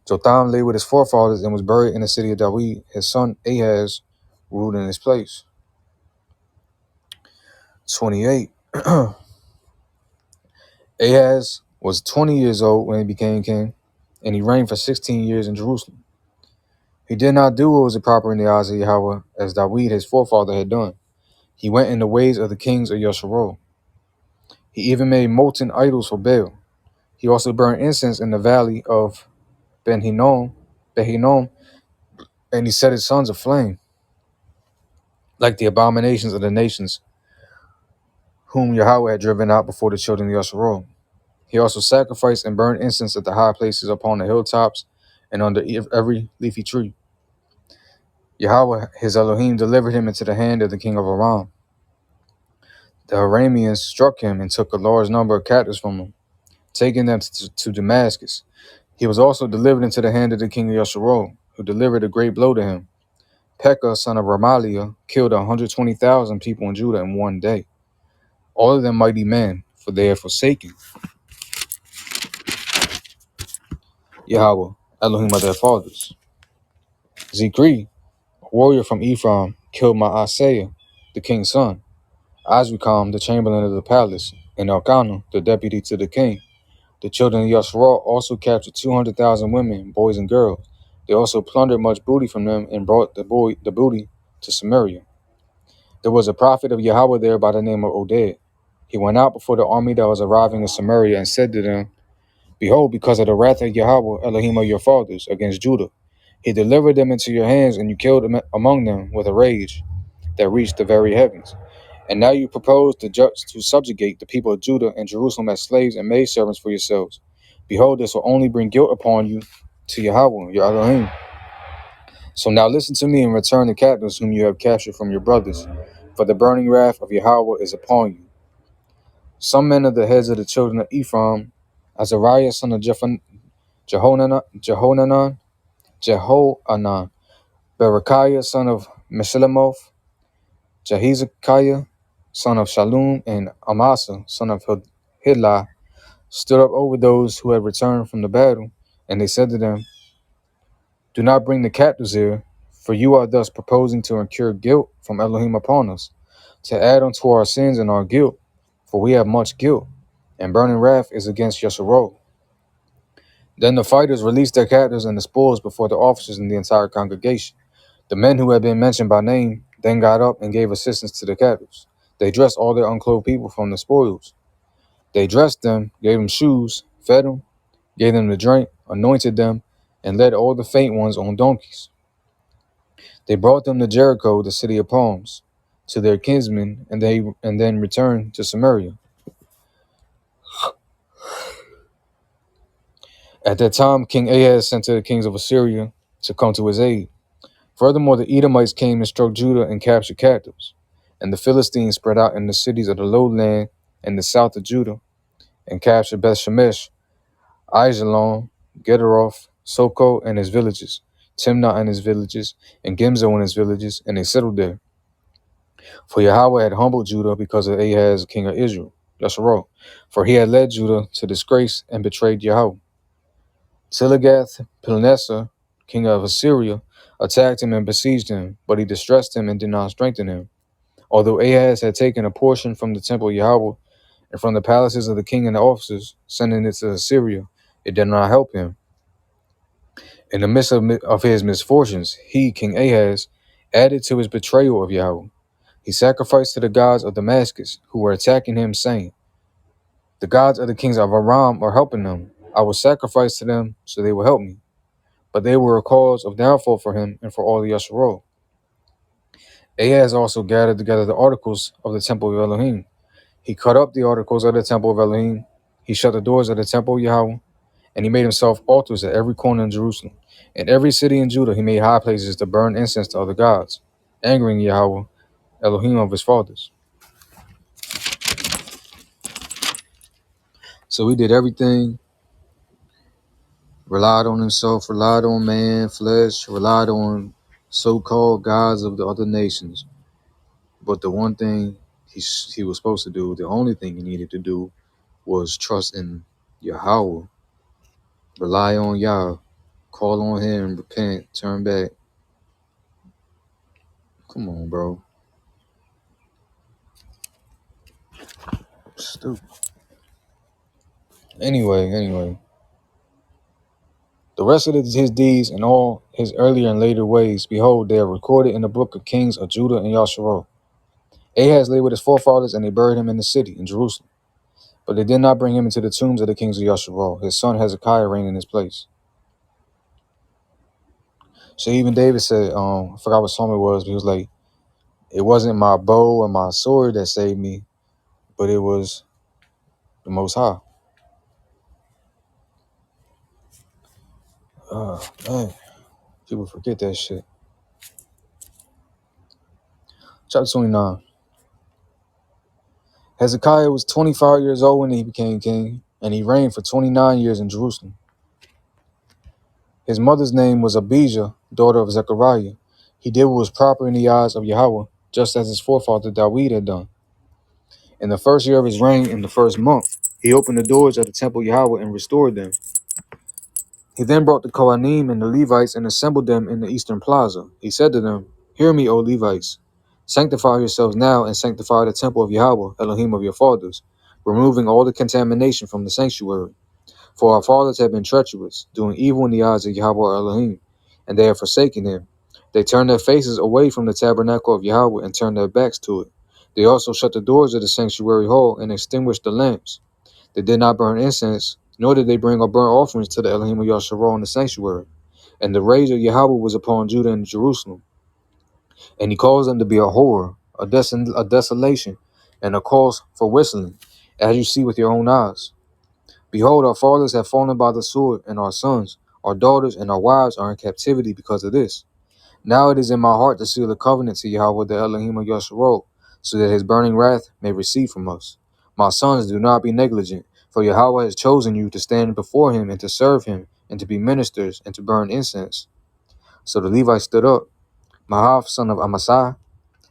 Jotham lay with his forefathers and was buried in the city of David. His son Ahaz ruled in his place. 28. Ahaz was 20 years old when he became king, and he reigned for 16 years in Jerusalem. He did not do what was proper in the eyes of Yahweh, as David his forefather had done. He went in the ways of the kings of Yasharal. He even made molten idols for Baal. He also burned incense in the valley of Ben-Hinnom, and he set his sons aflame, like the abominations of the nations whom Yahweh had driven out before the children of Yasharal. He also sacrificed and burned incense at the high places upon the hilltops and under every leafy tree. Yahweh, his Elohim, delivered him into the hand of the king of Aram. The Arameans struck him and took a large number of captives from him, taking them to Damascus. He was also delivered into the hand of the king of Yasharal, who delivered a great blow to him. Pekah, son of Ramaliah, killed 120,000 people in Judah in one day, all of them mighty men, for they had forsaken Yahweh, Elohim of their fathers. Zikri, a warrior from Ephraim, killed Maaseiah, the king's son, Azrikam, the chamberlain of the palace, and Elkanah, the deputy to the king. The children of Yasharal also captured 200,000 women, boys, and girls. They also plundered much booty from them and brought the booty to Samaria. There was a prophet of Yahweh there by the name of Oded. He went out before the army that was arriving in Samaria and said to them, Behold, because of the wrath of Yahweh, Elohim of your fathers, against Judah, he delivered them into your hands, and you killed them among them with a rage that reached the very heavens. And now you propose to subjugate the people of Judah and Jerusalem as slaves and maidservants for yourselves. Behold, this will only bring guilt upon you to Yahweh, your Elohim. So now listen to me and return the captives whom you have captured from your brothers, for the burning wrath of Yahweh is upon you. Some men of the heads of the children of Ephraim, Azariah son of Jehohanan, Berechiah son of Meshillemoth, Jehezekiah son of Shallum, and Amasa son of Hidlah, stood up over those who had returned from the battle, and they said to them, Do not bring the captives here, for you are thus proposing to incur guilt from Elohim upon us, to add unto our sins and our guilt, for we have much guilt, and burning wrath is against Yasharal. Then the fighters released their captives and the spoils before the officers and the entire congregation. The men who had been mentioned by name then got up and gave assistance to the captives. They dressed all their unclothed people from the spoils. They dressed them, gave them shoes, fed them, gave them to drink, anointed them, and led all the faint ones on donkeys. They brought them to Jericho, the city of palms, to their kinsmen, and then returned to Samaria. At that time, King Ahaz sent to the kings of Assyria to come to his aid. Furthermore, the Edomites came and struck Judah and captured captives. And the Philistines spread out in the cities of the lowland and the south of Judah, and captured Beth-Shemesh, Aijalon, Gederoth, Soko and his villages, Timnah and his villages, and Gimzo and his villages, and they settled there. For Yahweh had humbled Judah because of Ahaz, king of Israel, Yasharal, for he had led Judah to disgrace and betrayed Yahweh. Tilagath-Pilneser, king of Assyria, attacked him and besieged him, but he distressed him and did not strengthen him. Although Ahaz had taken a portion from the temple of Yahweh and from the palaces of the king and the officers, sending it to Assyria, it did not help him. In the midst of his misfortunes, he, King Ahaz, added to his betrayal of Yahweh. He sacrificed to the gods of Damascus, who were attacking him, saying, "The gods of the kings of Aram are helping them. I will sacrifice to them, so they will help me." But they were a cause of downfall for him and for all the Yasharol. Ahaz also gathered together the articles of the temple of Elohim. He cut up the articles of the temple of Elohim. He shut the doors of the temple of Yahweh, and he made himself altars at every corner in Jerusalem. In every city in Judah, he made high places to burn incense to other gods, angering Yahweh, Elohim of his fathers. So he did everything, relied on himself, relied on man, flesh, relied on so-called gods of the other nations. But the one thing he was supposed to do, the only thing he needed to do, was trust in Yahweh, rely on Yah, call on him, repent, turn back. Come on, bro. Stupid. Anyway. The rest of his deeds and all his earlier and later ways, behold, they are recorded in the book of Kings of Judah and Yasharal. Ahaz lay with his forefathers, and they buried him in the city, in Jerusalem. But they did not bring him into the tombs of the kings of Yasharal. His son Hezekiah reigned in his place. So even David said, I forgot what psalm it was, but he was like, it wasn't my bow and my sword that saved me, but it was the Most High. Man, people forget that shit. Chapter 29. Hezekiah was 25 years old when he became king, and he reigned for 29 years in Jerusalem. His mother's name was Abijah, daughter of Zechariah. He did what was proper in the eyes of Yahweh, just as his forefather Dawid had done. In the first year of his reign, in the first month, he opened the doors of the temple of Yahweh and restored them. He then brought the Kohanim and the Levites and assembled them in the eastern plaza. He said to them, "Hear me, O Levites. Sanctify yourselves now and sanctify the temple of Yahweh, Elohim of your fathers, removing all the contamination from the sanctuary. For our fathers have been treacherous, doing evil in the eyes of Yahweh Elohim, and they have forsaken him. They turned their faces away from the tabernacle of Yahweh and turned their backs to it. They also shut the doors of the sanctuary hall and extinguished the lamps. They did not burn incense, nor did they bring or burn offerings to the Elohim of Yahshua in the sanctuary. And the rage of Yahweh was upon Judah and Jerusalem. And he caused them to be a horror, a desolation, and a cause for whistling, as you see with your own eyes. Behold, our fathers have fallen by the sword, and our sons, our daughters, and our wives are in captivity because of this. Now it is in my heart to seal the covenant to Yahweh the Elohim of Yahshua, so that his burning wrath may recede from us. My sons, do not be negligent, for Yahweh has chosen you to stand before him and to serve him, and to be ministers and to burn incense." So the Levites stood up, Mahath son of Amasai,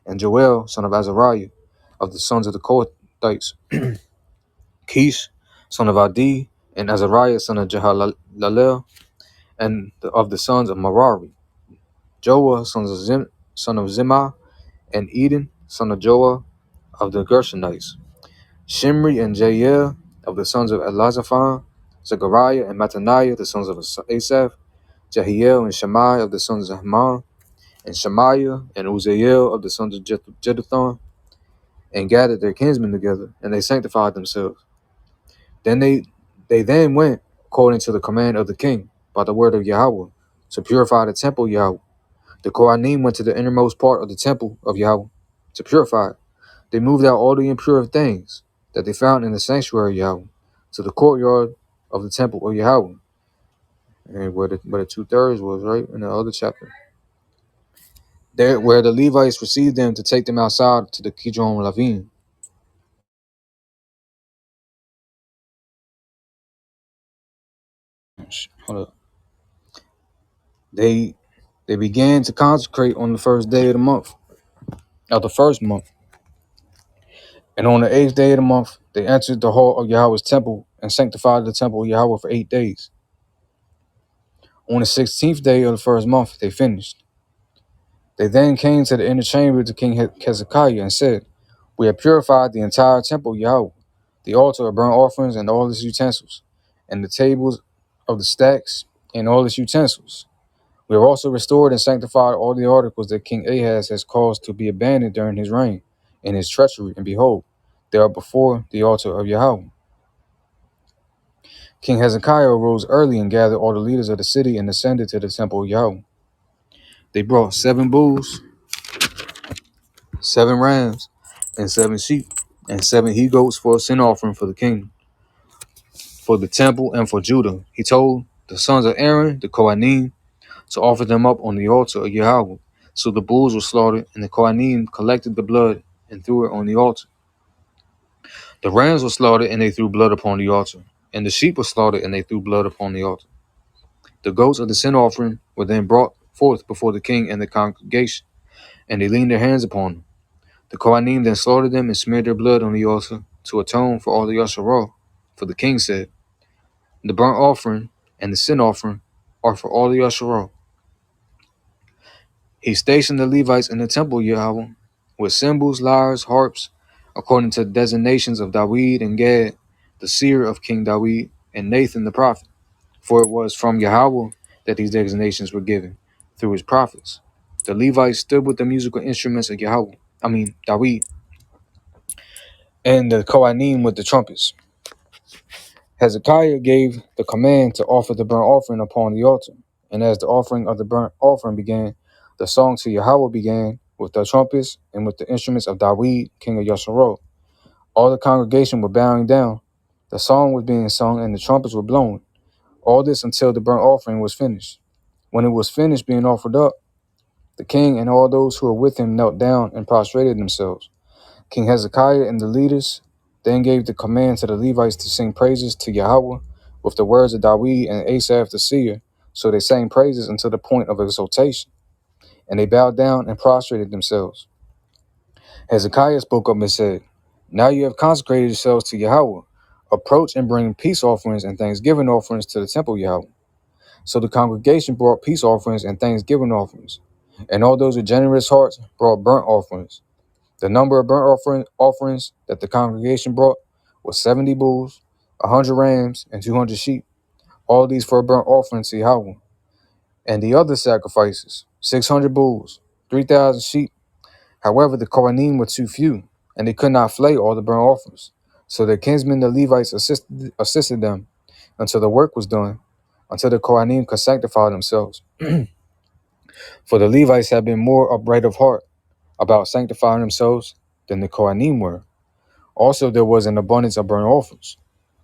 and Joel son of Azariah, of the sons of the Kohathites, Kish son of Adi, and Azariah son of Jehalalel, and of the sons of Merari, Joah son of Zimah, and Eden son of Joah, of the Gershonites, Shimri and Jael, of the sons of Elazaphan, Zechariah and Mattaniah, the sons of Asaph, Jehiel and Shammai, of the sons of Haman, and Shemaiah and Uzziel, of the sons of Jeduthun, and gathered their kinsmen together, and they sanctified themselves. Then they then went, according to the command of the king, by the word of Yahweh, to purify the temple of Yahweh. The Kohanim went to the innermost part of the temple of Yahweh to purify it. They moved out all the impure things that they found in the sanctuary of Yahweh to the courtyard of the temple of Yahweh, and where the 2/3 was, right, in the other chapter. There, where the Levites received them to take them outside to the Kidron Lavine. Hold up. They began to consecrate on the first day of the month, of the first month. And on the 8th day of the month, they entered the hall of Yahweh's temple and sanctified the temple of Yahweh for 8 days. On the 16th day of the first month, they finished. They then came to the inner chamber to King Hezekiah and said, "We have purified the entire temple, Yahweh, the altar of burnt offerings and all its utensils, and the tables of the stacks and all its utensils. We have also restored and sanctified all the articles that King Ahaz has caused to be abandoned during his reign in his treachery, and behold, they are before the altar of Yahweh." King Hezekiah arose early and gathered all the leaders of the city and ascended to the temple of Yahweh. They brought 7 bulls, 7 rams, and 7 sheep, and 7 he-goats for a sin offering for the king, for the temple, and for Judah. He told the sons of Aaron, the Kohanim, to offer them up on the altar of Yahweh. So the bulls were slaughtered, and the Kohanim collected the blood and threw it on the altar. The rams were slaughtered, and they threw blood upon the altar. And the sheep were slaughtered, and they threw blood upon the altar. The goats of the sin offering were then brought forth before the king and the congregation, and they leaned their hands upon them. The Kohanim then slaughtered them and smeared their blood on the altar to atone for all the Yasharah. For the king said, "The burnt offering and the sin offering are for all the Yasharah." He stationed the Levites in the temple of Yahweh with cymbals, lyres, harps, according to the designations of Dawid and Gad, the seer of King Dawid, and Nathan the prophet. For it was from Yahweh that these designations were given through his prophets. The Levites stood with the musical instruments of Dawid, and the Kohanim with the trumpets. Hezekiah gave the command to offer the burnt offering upon the altar. And as the offering of the burnt offering began, the song to Yahweh began with the trumpets and with the instruments of Dawid, king of Yasharal. All the congregation were bowing down. The song was being sung and the trumpets were blown. All this until the burnt offering was finished. When it was finished being offered up, the king and all those who were with him knelt down and prostrated themselves. King Hezekiah and the leaders then gave the command to the Levites to sing praises to Yahweh with the words of Dawid and Asaph the seer. So they sang praises until the point of exaltation, and they bowed down and prostrated themselves. Hezekiah spoke up and said, "Now you have consecrated yourselves to Yahweh. Approach and bring peace offerings and thanksgiving offerings to the temple of Yahweh." So the congregation brought peace offerings and thanksgiving offerings, and all those with generous hearts brought burnt offerings. The number of burnt offerings that the congregation brought was 70 bulls, 100 rams, and 200 sheep, all these for a burnt offering to Yahweh. And the other sacrifices, 600 bulls, 3,000 sheep. However, the Kohanim were too few, and they could not flay all the burnt offerings. So their kinsmen, the Levites, assisted them until the work was done, until the Kohanim could sanctify themselves. For the Levites had been more upright of heart about sanctifying themselves than the Kohanim were. Also, there was an abundance of burnt offerings,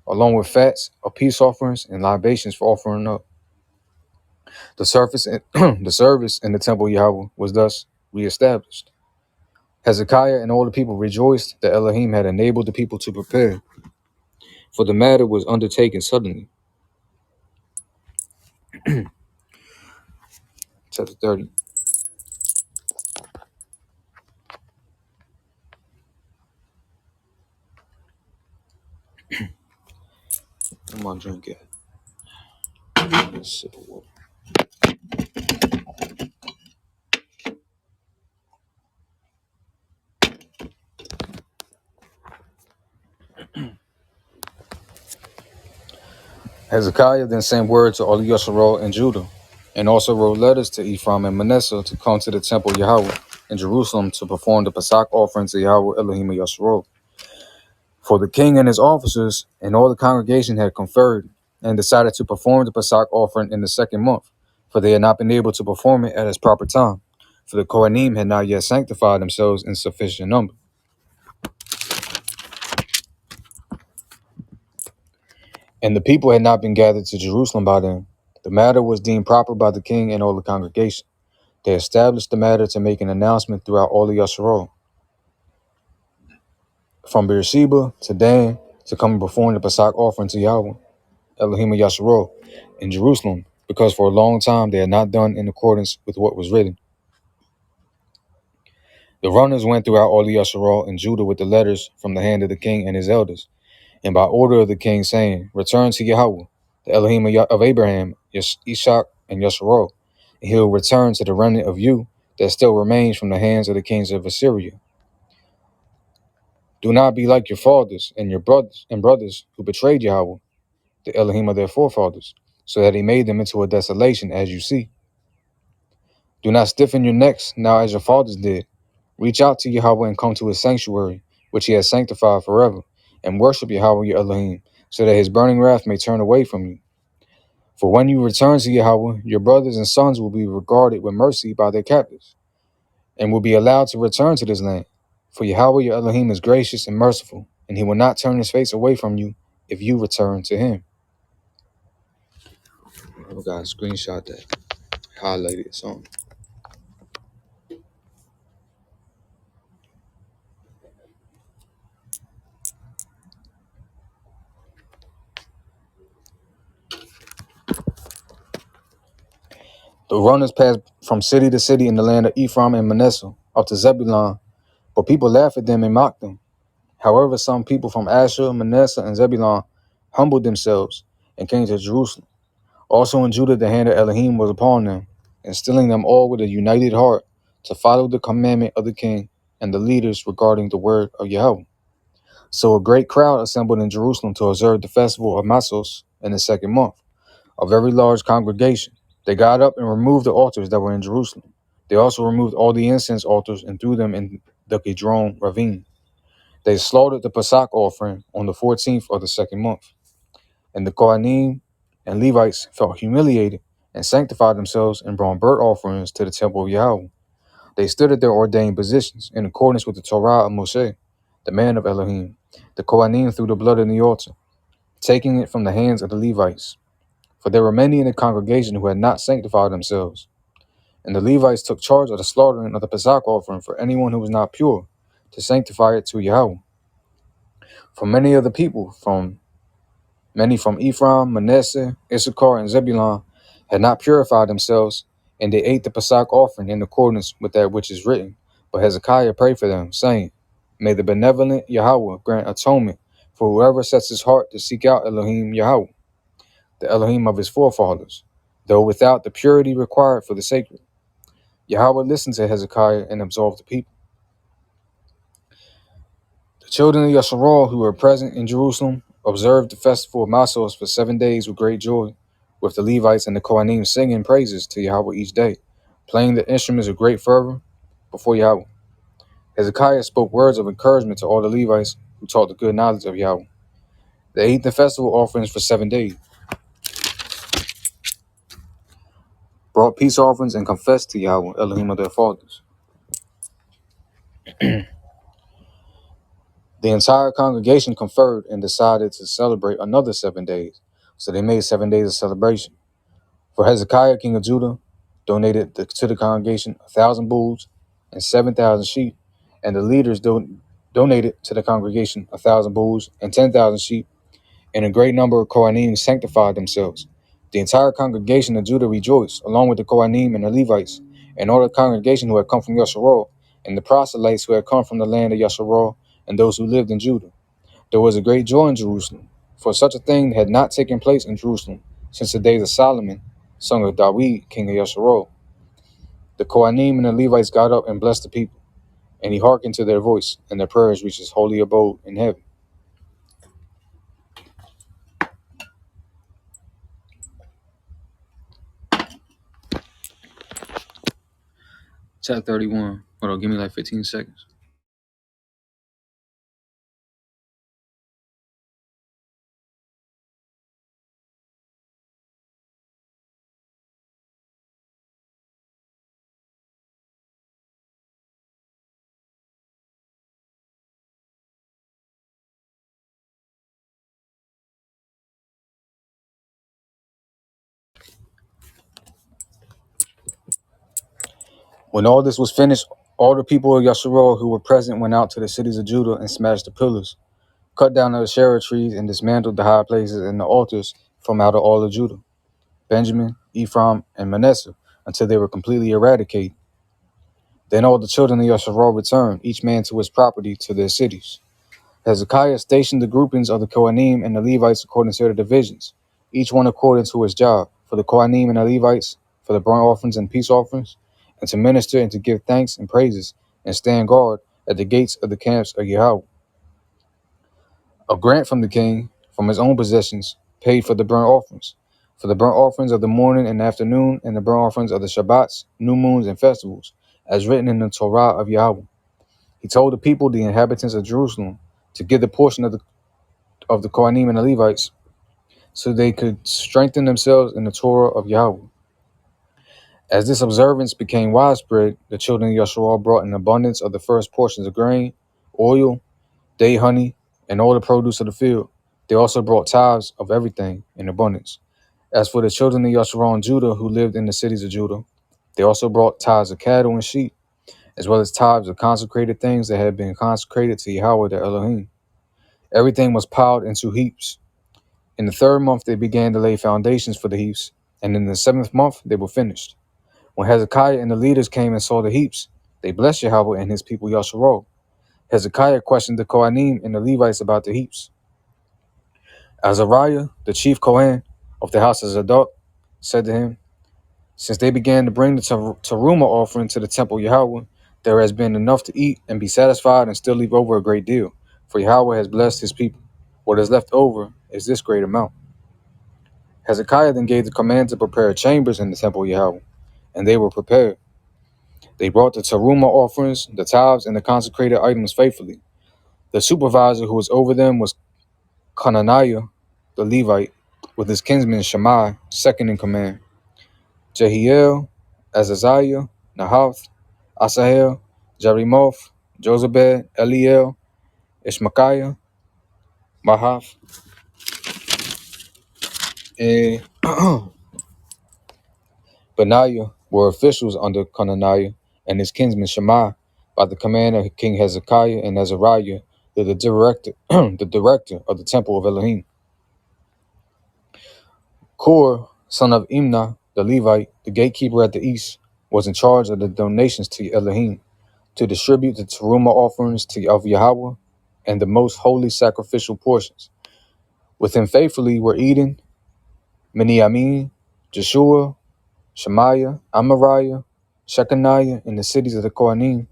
along with fats of peace offerings and libations for offering up. The service in the temple of Yahweh was thus reestablished. Hezekiah and all the people rejoiced that Elohim had enabled the people to prepare, for the matter was undertaken suddenly. Chapter 30. I'm on drink it. Sip of water. Hezekiah then sent word to all of Yasharal and Judah, and also wrote letters to Ephraim and Manasseh to come to the temple of Yahweh in Jerusalem to perform the Pesach offering to Yahweh Elohim of Yasharal. For the king and his officers and all the congregation had conferred and decided to perform the Pesach offering in the 2nd month, for they had not been able to perform it at its proper time, for the Kohanim had not yet sanctified themselves in sufficient number. And the people had not been gathered to Jerusalem by then. The matter was deemed proper by the king and all the congregation. They established the matter to make an announcement throughout all of Yasharal, from Beersheba to Dan, to come and perform the Pesach offering to Yahweh, Elohim of Yasharal, in Jerusalem, because for a long time they had not done in accordance with what was written. The runners went throughout all of Yasharal and Judah with the letters from the hand of the king and his elders, and by order of the king, saying, "Return to Yahweh, the Elohim of Abraham, Ishak, and Yasharal, and he will return to the remnant of you that still remains from the hands of the kings of Assyria. Do not be like your fathers and your brothers who betrayed Yahweh, the Elohim of their forefathers, so that he made them into a desolation, as you see. Do not stiffen your necks now as your fathers did. Reach out to Yahweh and come to his sanctuary, which he has sanctified forever, and worship Yahweh your Elohim, so that his burning wrath may turn away from you. For when you return to Yahweh, your brothers and sons will be regarded with mercy by their captors, and will be allowed to return to this land. For Yahweh your Elohim is gracious and merciful, and he will not turn his face away from you if you return to him. I got a screenshot that highlighted something. The runners passed from city to city in the land of Ephraim and Manasseh up to Zebulun, but people laughed at them and mocked them. However, some people from Asher, Manasseh, and Zebulun humbled themselves and came to Jerusalem. Also in Judah, the hand of Elohim was upon them, instilling them all with a united heart to follow the commandment of the king and the leaders regarding the word of Yahweh. So a great crowd assembled in Jerusalem to observe the festival of Massos in the second month, a very large congregation. They got up and removed the altars that were in Jerusalem. They also removed all the incense altars and threw them in the Kidron ravine. They slaughtered the Pesach offering on the 14th of the second month. And the Kohanim and Levites felt humiliated and sanctified themselves and brought burnt offerings to the temple of Yahweh. They stood at their ordained positions in accordance with the Torah of Moshe, the man of Elohim. The Kohanim threw the blood in the altar, taking it from the hands of the Levites. For there were many in the congregation who had not sanctified themselves. And the Levites took charge of the slaughtering of the Pesach offering for anyone who was not pure, to sanctify it to Yahweh. For many of the people, many from Ephraim, Manasseh, Issachar, and Zebulun, had not purified themselves, and they ate the Pesach offering in accordance with that which is written. But Hezekiah prayed for them, saying, May the benevolent Yahweh grant atonement for whoever sets his heart to seek out Elohim Yahweh, the Elohim of his forefathers, though without the purity required for the sacred. Yahweh listened to Hezekiah and absolved the people. The children of Yasharal who were present in Jerusalem observed the festival of Massos for 7 days with great joy, with the Levites and the Kohanim singing praises to Yahweh each day, playing the instruments with great fervor before Yahweh. Hezekiah spoke words of encouragement to all the Levites who taught the good knowledge of Yahweh. They ate the festival offerings for 7 days, brought peace offerings, and confessed to Yahweh, Elohim of their fathers. The entire congregation conferred and decided to celebrate another 7 days. So they made 7 days of celebration. For Hezekiah, king of Judah, donated to the congregation 1,000 bulls and 7,000 sheep, and the leaders donated to the congregation 1,000 bulls and 10,000 sheep, and a great number of Kohanim sanctified themselves. The entire congregation of Judah rejoiced, along with the Kohanim and the Levites, and all the congregation who had come from Yasharal, and the proselytes who had come from the land of Yasharal, and those who lived in Judah. There was a great joy in Jerusalem, for such a thing had not taken place in Jerusalem since the days of Solomon, son of David, king of Yasharal. The Kohanim and the Levites got up and blessed the people, and he hearkened to their voice, and their prayers reached his holy abode in heaven. Chapter 31. Hold on, give me like 15 seconds. When all this was finished, all the people of Yasharal who were present went out to the cities of Judah and smashed the pillars, cut down the Asherah trees, and dismantled the high places and the altars from out of all of Judah, Benjamin, Ephraim, and Manasseh, until they were completely eradicated. Then all the children of Yasharal returned, each man to his property, to their cities. Hezekiah stationed the groupings of the Kohanim and the Levites according to their divisions, each one according to his job. For the Kohanim and the Levites, for the burnt offerings and peace offerings, and to minister and to give thanks and praises, and stand guard at the gates of the camps of Yahweh. A grant from the king, from his own possessions, paid for the burnt offerings, for the burnt offerings of the morning and afternoon, and the burnt offerings of the Shabbats, new moons, and festivals, as written in the Torah of Yahweh. He told the people, the inhabitants of Jerusalem, to give the portion of the Kohanim and the Levites, so they could strengthen themselves in the Torah of Yahweh. As this observance became widespread, the children of Yasharal brought an abundance of the first portions of grain, oil, day honey, and all the produce of the field. They also brought tithes of everything in abundance. As for the children of Yasharal and Judah who lived in the cities of Judah, they also brought tithes of cattle and sheep, as well as tithes of consecrated things that had been consecrated to Yahweh their Elohim. Everything was piled into heaps. In the third month they began to lay foundations for the heaps, and in the seventh month they were finished. When Hezekiah and the leaders came and saw the heaps, they blessed Yahweh and his people Yasharal. Hezekiah questioned the Kohanim and the Levites about the heaps. Azariah, the chief Kohen of the house of Zadok, said to him, "Since they began to bring the terumah offering to the temple of Yahweh, there has been enough to eat and be satisfied and still leave over a great deal, for Yahweh has blessed his people. What is left over is this great amount." Hezekiah then gave the command to prepare chambers in the temple of Yahweh, and they were prepared. They brought the terumah offerings, the tithes, and the consecrated items faithfully. The supervisor who was over them was Conaniah, the Levite, with his kinsman Shammai, second in command, Jehiel, Azaziah, Nahath, Asahel, Jerimoth, Josabed, Eliel, Ishmachiah, Mahath, and Benaiah were officials under Conaniah and his kinsman Shammai by the command of King Hezekiah and Azariah, the director, the director of the temple of Elohim. Kor, son of Imnah, the Levite, the gatekeeper at the east, was in charge of the donations to Elohim, to distribute the terumah offerings of Yahweh and the most holy sacrificial portions. With him faithfully were Eden, Miniamin, Jeshua, Shemaiah, Amariah, Shechaniah, and the cities of the Kohanim,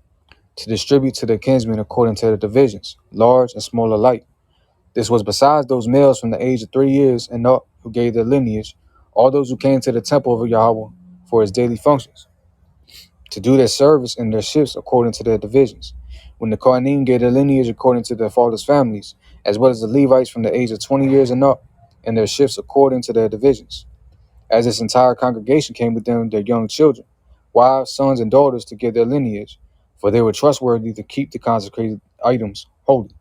to distribute to their kinsmen according to their divisions, large and small alike. This was besides those males from the age of 3 years and up who gave their lineage, all those who came to the temple of Yahweh for his daily functions, to do their service in their shifts according to their divisions. When the Kohanim gave their lineage according to their fathers' families, as well as the Levites from the age of 20 years and up, in their shifts according to their divisions. As this entire congregation came with them, their young children, wives, sons, and daughters to give their lineage, for they were trustworthy to keep the consecrated items holy.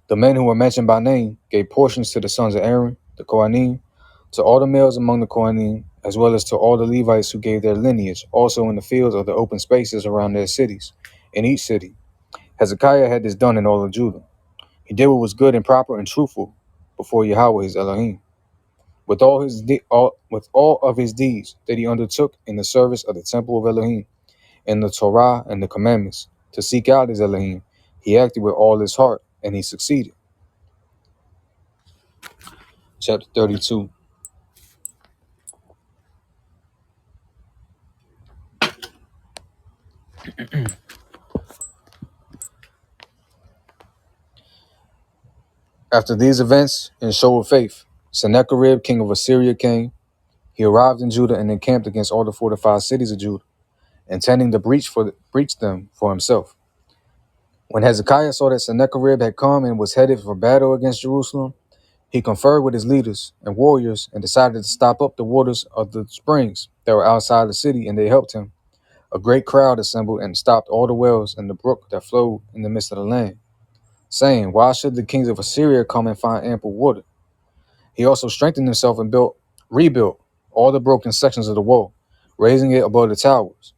The men who were mentioned by name gave portions to the sons of Aaron, the Kohanim, to all the males among the Kohanim, as well as to all the Levites who gave their lineage, also in the fields of the open spaces around their cities, in each city. Hezekiah had this done in all of Judah. He did what was good and proper and truthful before Yahweh his Elohim, with all of his deeds that he undertook in the service of the temple of Elohim, in the Torah and the commandments, to seek out his Elohim. He acted with all his heart, and he succeeded. Chapter 32. After these events, in show of faith, Sennacherib, king of Assyria, came. He arrived in Judah and encamped against all the fortified cities of Judah, intending to breach them for himself. When Hezekiah saw that Sennacherib had come and was headed for battle against Jerusalem, he conferred with his leaders and warriors and decided to stop up the waters of the springs that were outside the city, and they helped him. A great crowd assembled and stopped all the wells in the brook that flowed in the midst of the land, saying, "Why should the kings of Assyria come and find ample water?" He also strengthened himself and rebuilt all the broken sections of the wall, raising it above the towers.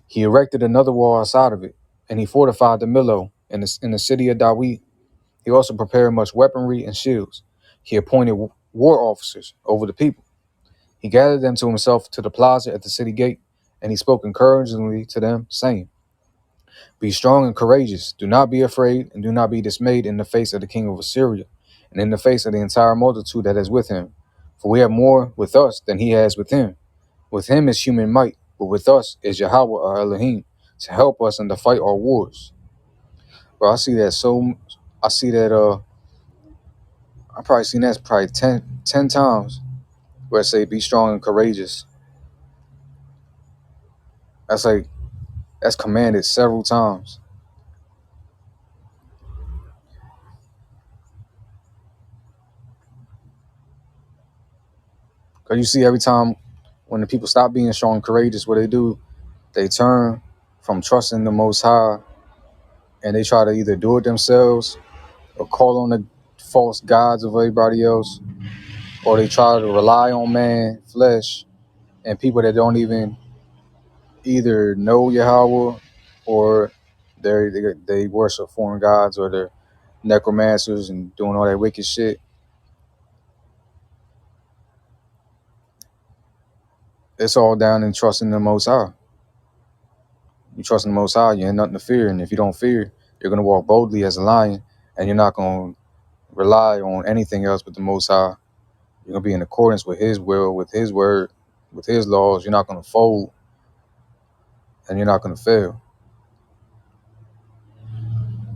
He erected another wall outside of it, and he fortified the Millo in the city of Dawit. He also prepared much weaponry and shields. He appointed war officers over the people. He gathered them to himself to the plaza at the city gate, and he spoke encouragingly to them, saying, "Be strong and courageous. Do not be afraid, and do not be dismayed in the face of the king of Assyria, and in the face of the entire multitude that is with him. For we have more with us than he has with him. With him is human might, but with us is Yahweh our Elohim to help us and to fight our wars. Bro, I see that I probably seen that probably 10 times where it say be strong and courageous. That's commanded several times. Cause you see every time when the people stop being strong and courageous, what they do, they turn from trusting the Most High and they try to either do it themselves or call on the false gods of everybody else, or they try to rely on man, flesh, and people that don't even either know Yahweh or they worship foreign gods, or they're necromancers and doing all that wicked shit. It's all down in trusting the Most High. You trust in the Most High, you ain't nothing to fear. And if you don't fear, you're going to walk boldly as a lion, and you're not going to rely on anything else but the Most High. You're going to be in accordance with His will, with His word, with His laws. You're not going to fold, and you're not going to fail.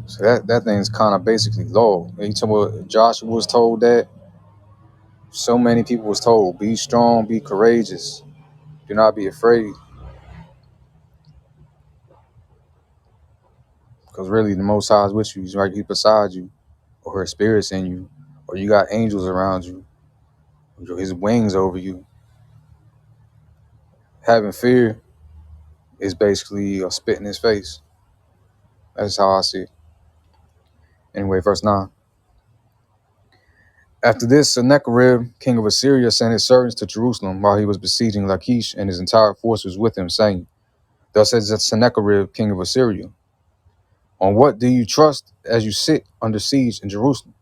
So that thing's kind of basically law. You talking about Joshua was told that. So many people was told, be strong, be courageous. Do not be afraid. Because really, the Most High is with you. He's right here beside you, or His Spirit's in you, or you got angels around you, or His wings over you. Having fear is basically a spit in His face. That's how I see it. Anyway, verse 9. After this, Sennacherib, king of Assyria, sent his servants to Jerusalem while he was besieging Lachish, and his entire force was with him, saying, Thus says Sennacherib, king of Assyria, on what do you trust as you sit under siege in Jerusalem?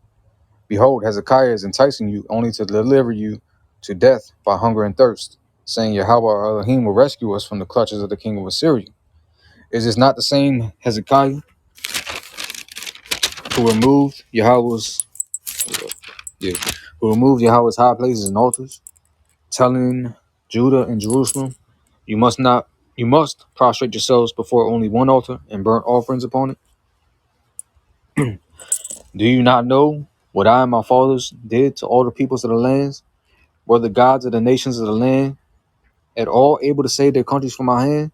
Behold, Hezekiah is enticing you only to deliver you to death by hunger and thirst, saying, Yahweh our Elohim will rescue us from the clutches of the king of Assyria. Is this not the same Hezekiah who removed Yahweh's high places and altars, telling Judah and Jerusalem, you must prostrate yourselves before only one altar and burn offerings upon it? Do you not know what I and my fathers did to all the peoples of the lands? Were the gods of the nations of the land at all able to save their countries from my hand?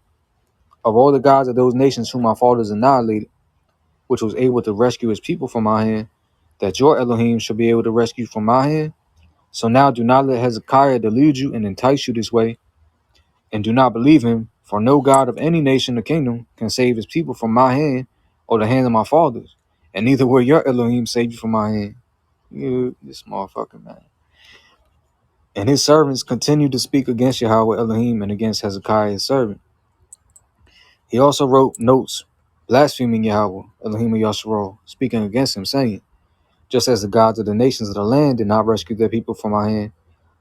Of all the gods of those nations whom my fathers annihilated, which was able to rescue his people from my hand, that your Elohim shall be able to rescue from my hand? So now do not let Hezekiah delude you and entice you this way, and do not believe him, for no God of any nation or kingdom can save his people from my hand or the hand of my fathers, and neither will your Elohim save you from my hand. You, this motherfucker, man. And his servants continued to speak against Yahweh Elohim and against Hezekiah his servant. He also wrote notes blaspheming Yahweh Elohim of Yasharal, speaking against him, saying, just as the gods of the nations of the land did not rescue their people from my hand,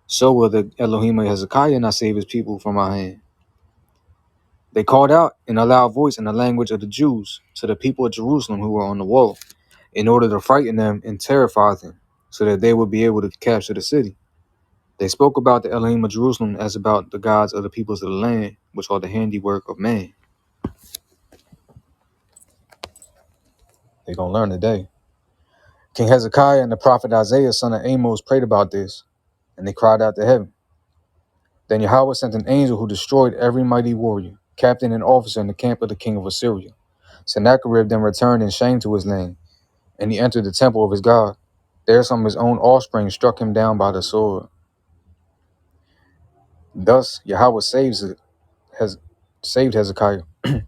so will the Elohim of Hezekiah not save his people from my hand. They called out in a loud voice in the language of the Jews to the people of Jerusalem who were on the wall, in order to frighten them and terrify them, so that they would be able to capture the city. They spoke about the Elohim of Jerusalem as about the gods of the peoples of the land, which are the handiwork of man. They're going to learn today. King Hezekiah and the prophet Isaiah, son of Amos, prayed about this, and they cried out to heaven. Then Yahweh sent an angel who destroyed every mighty warrior, captain and officer in the camp of the king of Assyria. Sennacherib then returned in shame to his land, and he entered the temple of his God. There some of his own offspring struck him down by the sword. Thus Yahweh saved Hezekiah and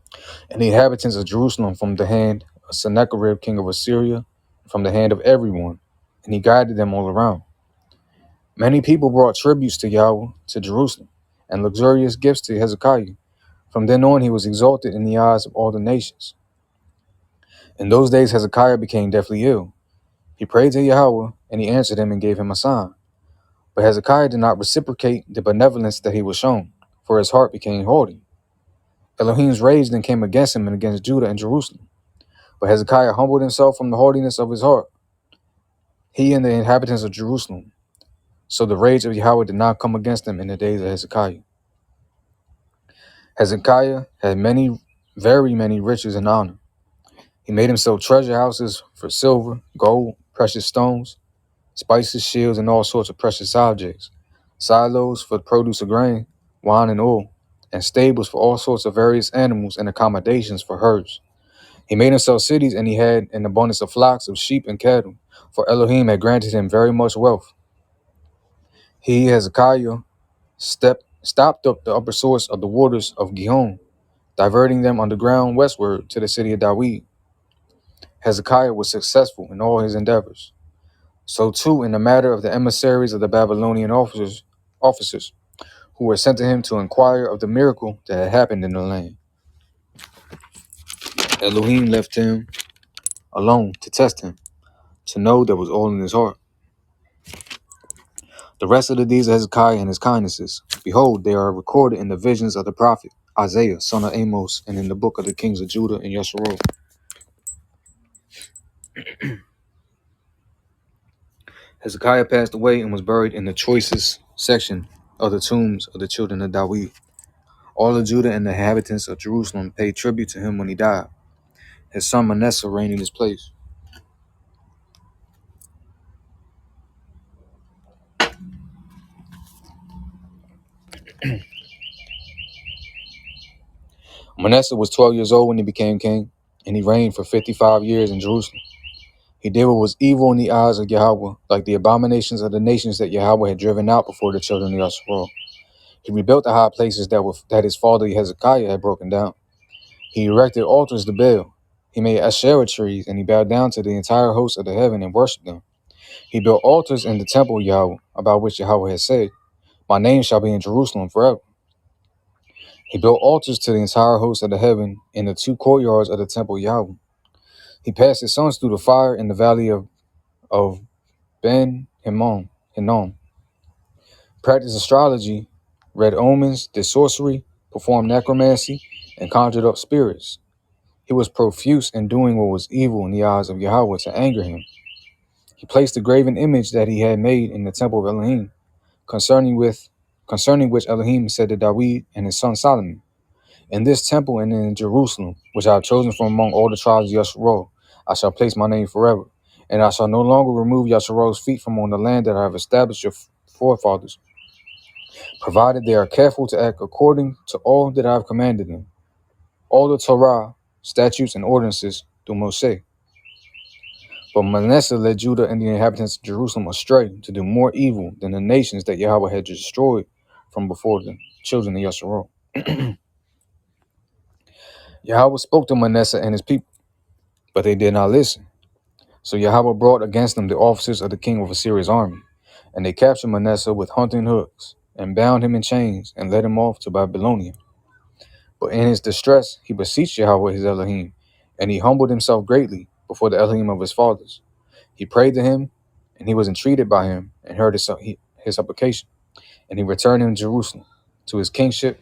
the inhabitants of Jerusalem from the hand of Sennacherib, king of Assyria, from the hand of everyone, and he guided them all around. Many people brought tributes to Yahweh, to Jerusalem, and luxurious gifts to Hezekiah. From then on, he was exalted in the eyes of all the nations. In those days, Hezekiah became deathly ill. He prayed to Yahweh, and he answered him and gave him a sign. But Hezekiah did not reciprocate the benevolence that he was shown, for his heart became haughty. Elohim's rage then came against him and against Judah and Jerusalem. But Hezekiah humbled himself from the haughtiness of his heart, he and the inhabitants of Jerusalem. So the rage of Yahweh did not come against him in the days of Hezekiah. Hezekiah had very many riches and honor. He made himself treasure houses for silver, gold, precious stones, spices, shields, and all sorts of precious objects, silos for the produce of grain, wine, and oil, and stables for all sorts of various animals and accommodations for herds. He made himself cities, and he had an abundance of flocks of sheep and cattle, for Elohim had granted him very much wealth. He, Hezekiah, stopped up the upper source of the waters of Gihon, diverting them underground westward to the city of Dawid. Hezekiah was successful in all his endeavors. So too in the matter of the emissaries of the Babylonian officers who were sent to him to inquire of the miracle that had happened in the land. Elohim left him alone to test him, to know that was all in his heart. The rest of the deeds of Hezekiah and his kindnesses, behold, they are recorded in the visions of the prophet Isaiah, son of Amos, and in the book of the kings of Judah and Yeshurun. Hezekiah passed away and was buried in the choicest section of the tombs of the children of Dawid. All of Judah and the inhabitants of Jerusalem paid tribute to him when he died. His son Manasseh reigned in his place. Manasseh was 12 years old when he became king, and he reigned for 55 years in Jerusalem. He did what was evil in the eyes of Yahweh, like the abominations of the nations that Yahweh had driven out before the children of Yisrael. He rebuilt the high places that his father Hezekiah had broken down. He erected altars to Baal. He made Asherah trees, and he bowed down to the entire host of the heaven and worshipped them. He built altars in the temple of Yahweh, about which Yahweh had said, "My name shall be in Jerusalem forever." He built altars to the entire host of the heaven in the two courtyards of the temple of Yahweh. He passed his sons through the fire in the valley of Ben Hinnom, practiced astrology, read omens, did sorcery, performed necromancy, and conjured up spirits. He was profuse in doing what was evil in the eyes of Yahweh to anger him. He placed the graven image that he had made in the temple of Elohim, concerning which Elohim said to Dawid and his son Solomon, "In this temple and in Jerusalem, which I have chosen from among all the tribes of Yasharal, I shall place my name forever, and I shall no longer remove Yasharal's feet from on the land that I have established your forefathers, provided they are careful to act according to all that I have commanded them, all the Torah, statutes, and ordinances through Moshe." But Manasseh led Judah and the inhabitants of Jerusalem astray to do more evil than the nations that Yahweh had destroyed from before the children of Yasharal. Yahweh spoke to Manasseh and his people, but they did not listen. So Yahweh brought against them the officers of the king of Assyria's army, and they captured Manasseh with hunting hooks, and bound him in chains, and led him off to Babylonia. But in his distress he beseeched Yahweh his Elohim, and he humbled himself greatly before the Elohim of his fathers. He prayed to him, and he was entreated by him, and heard his supplication, and he returned him to Jerusalem, to his kingship.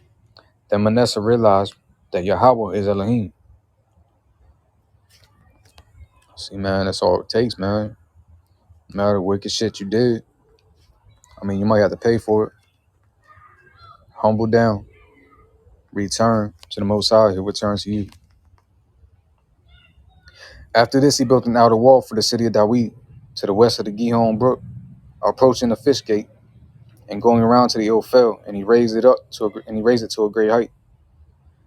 Then Manasseh realized that Yahweh is Elohim. See, man, that's all it takes, man. No matter the wicked shit you did, I mean, you might have to pay for it. Humble down. Return to the Most High. He'll return to you. After this, he built an outer wall for the city of Dawid, to the west of the Gihon brook, approaching the fish gate, and going around to the Ophel, and he raised it to a great height.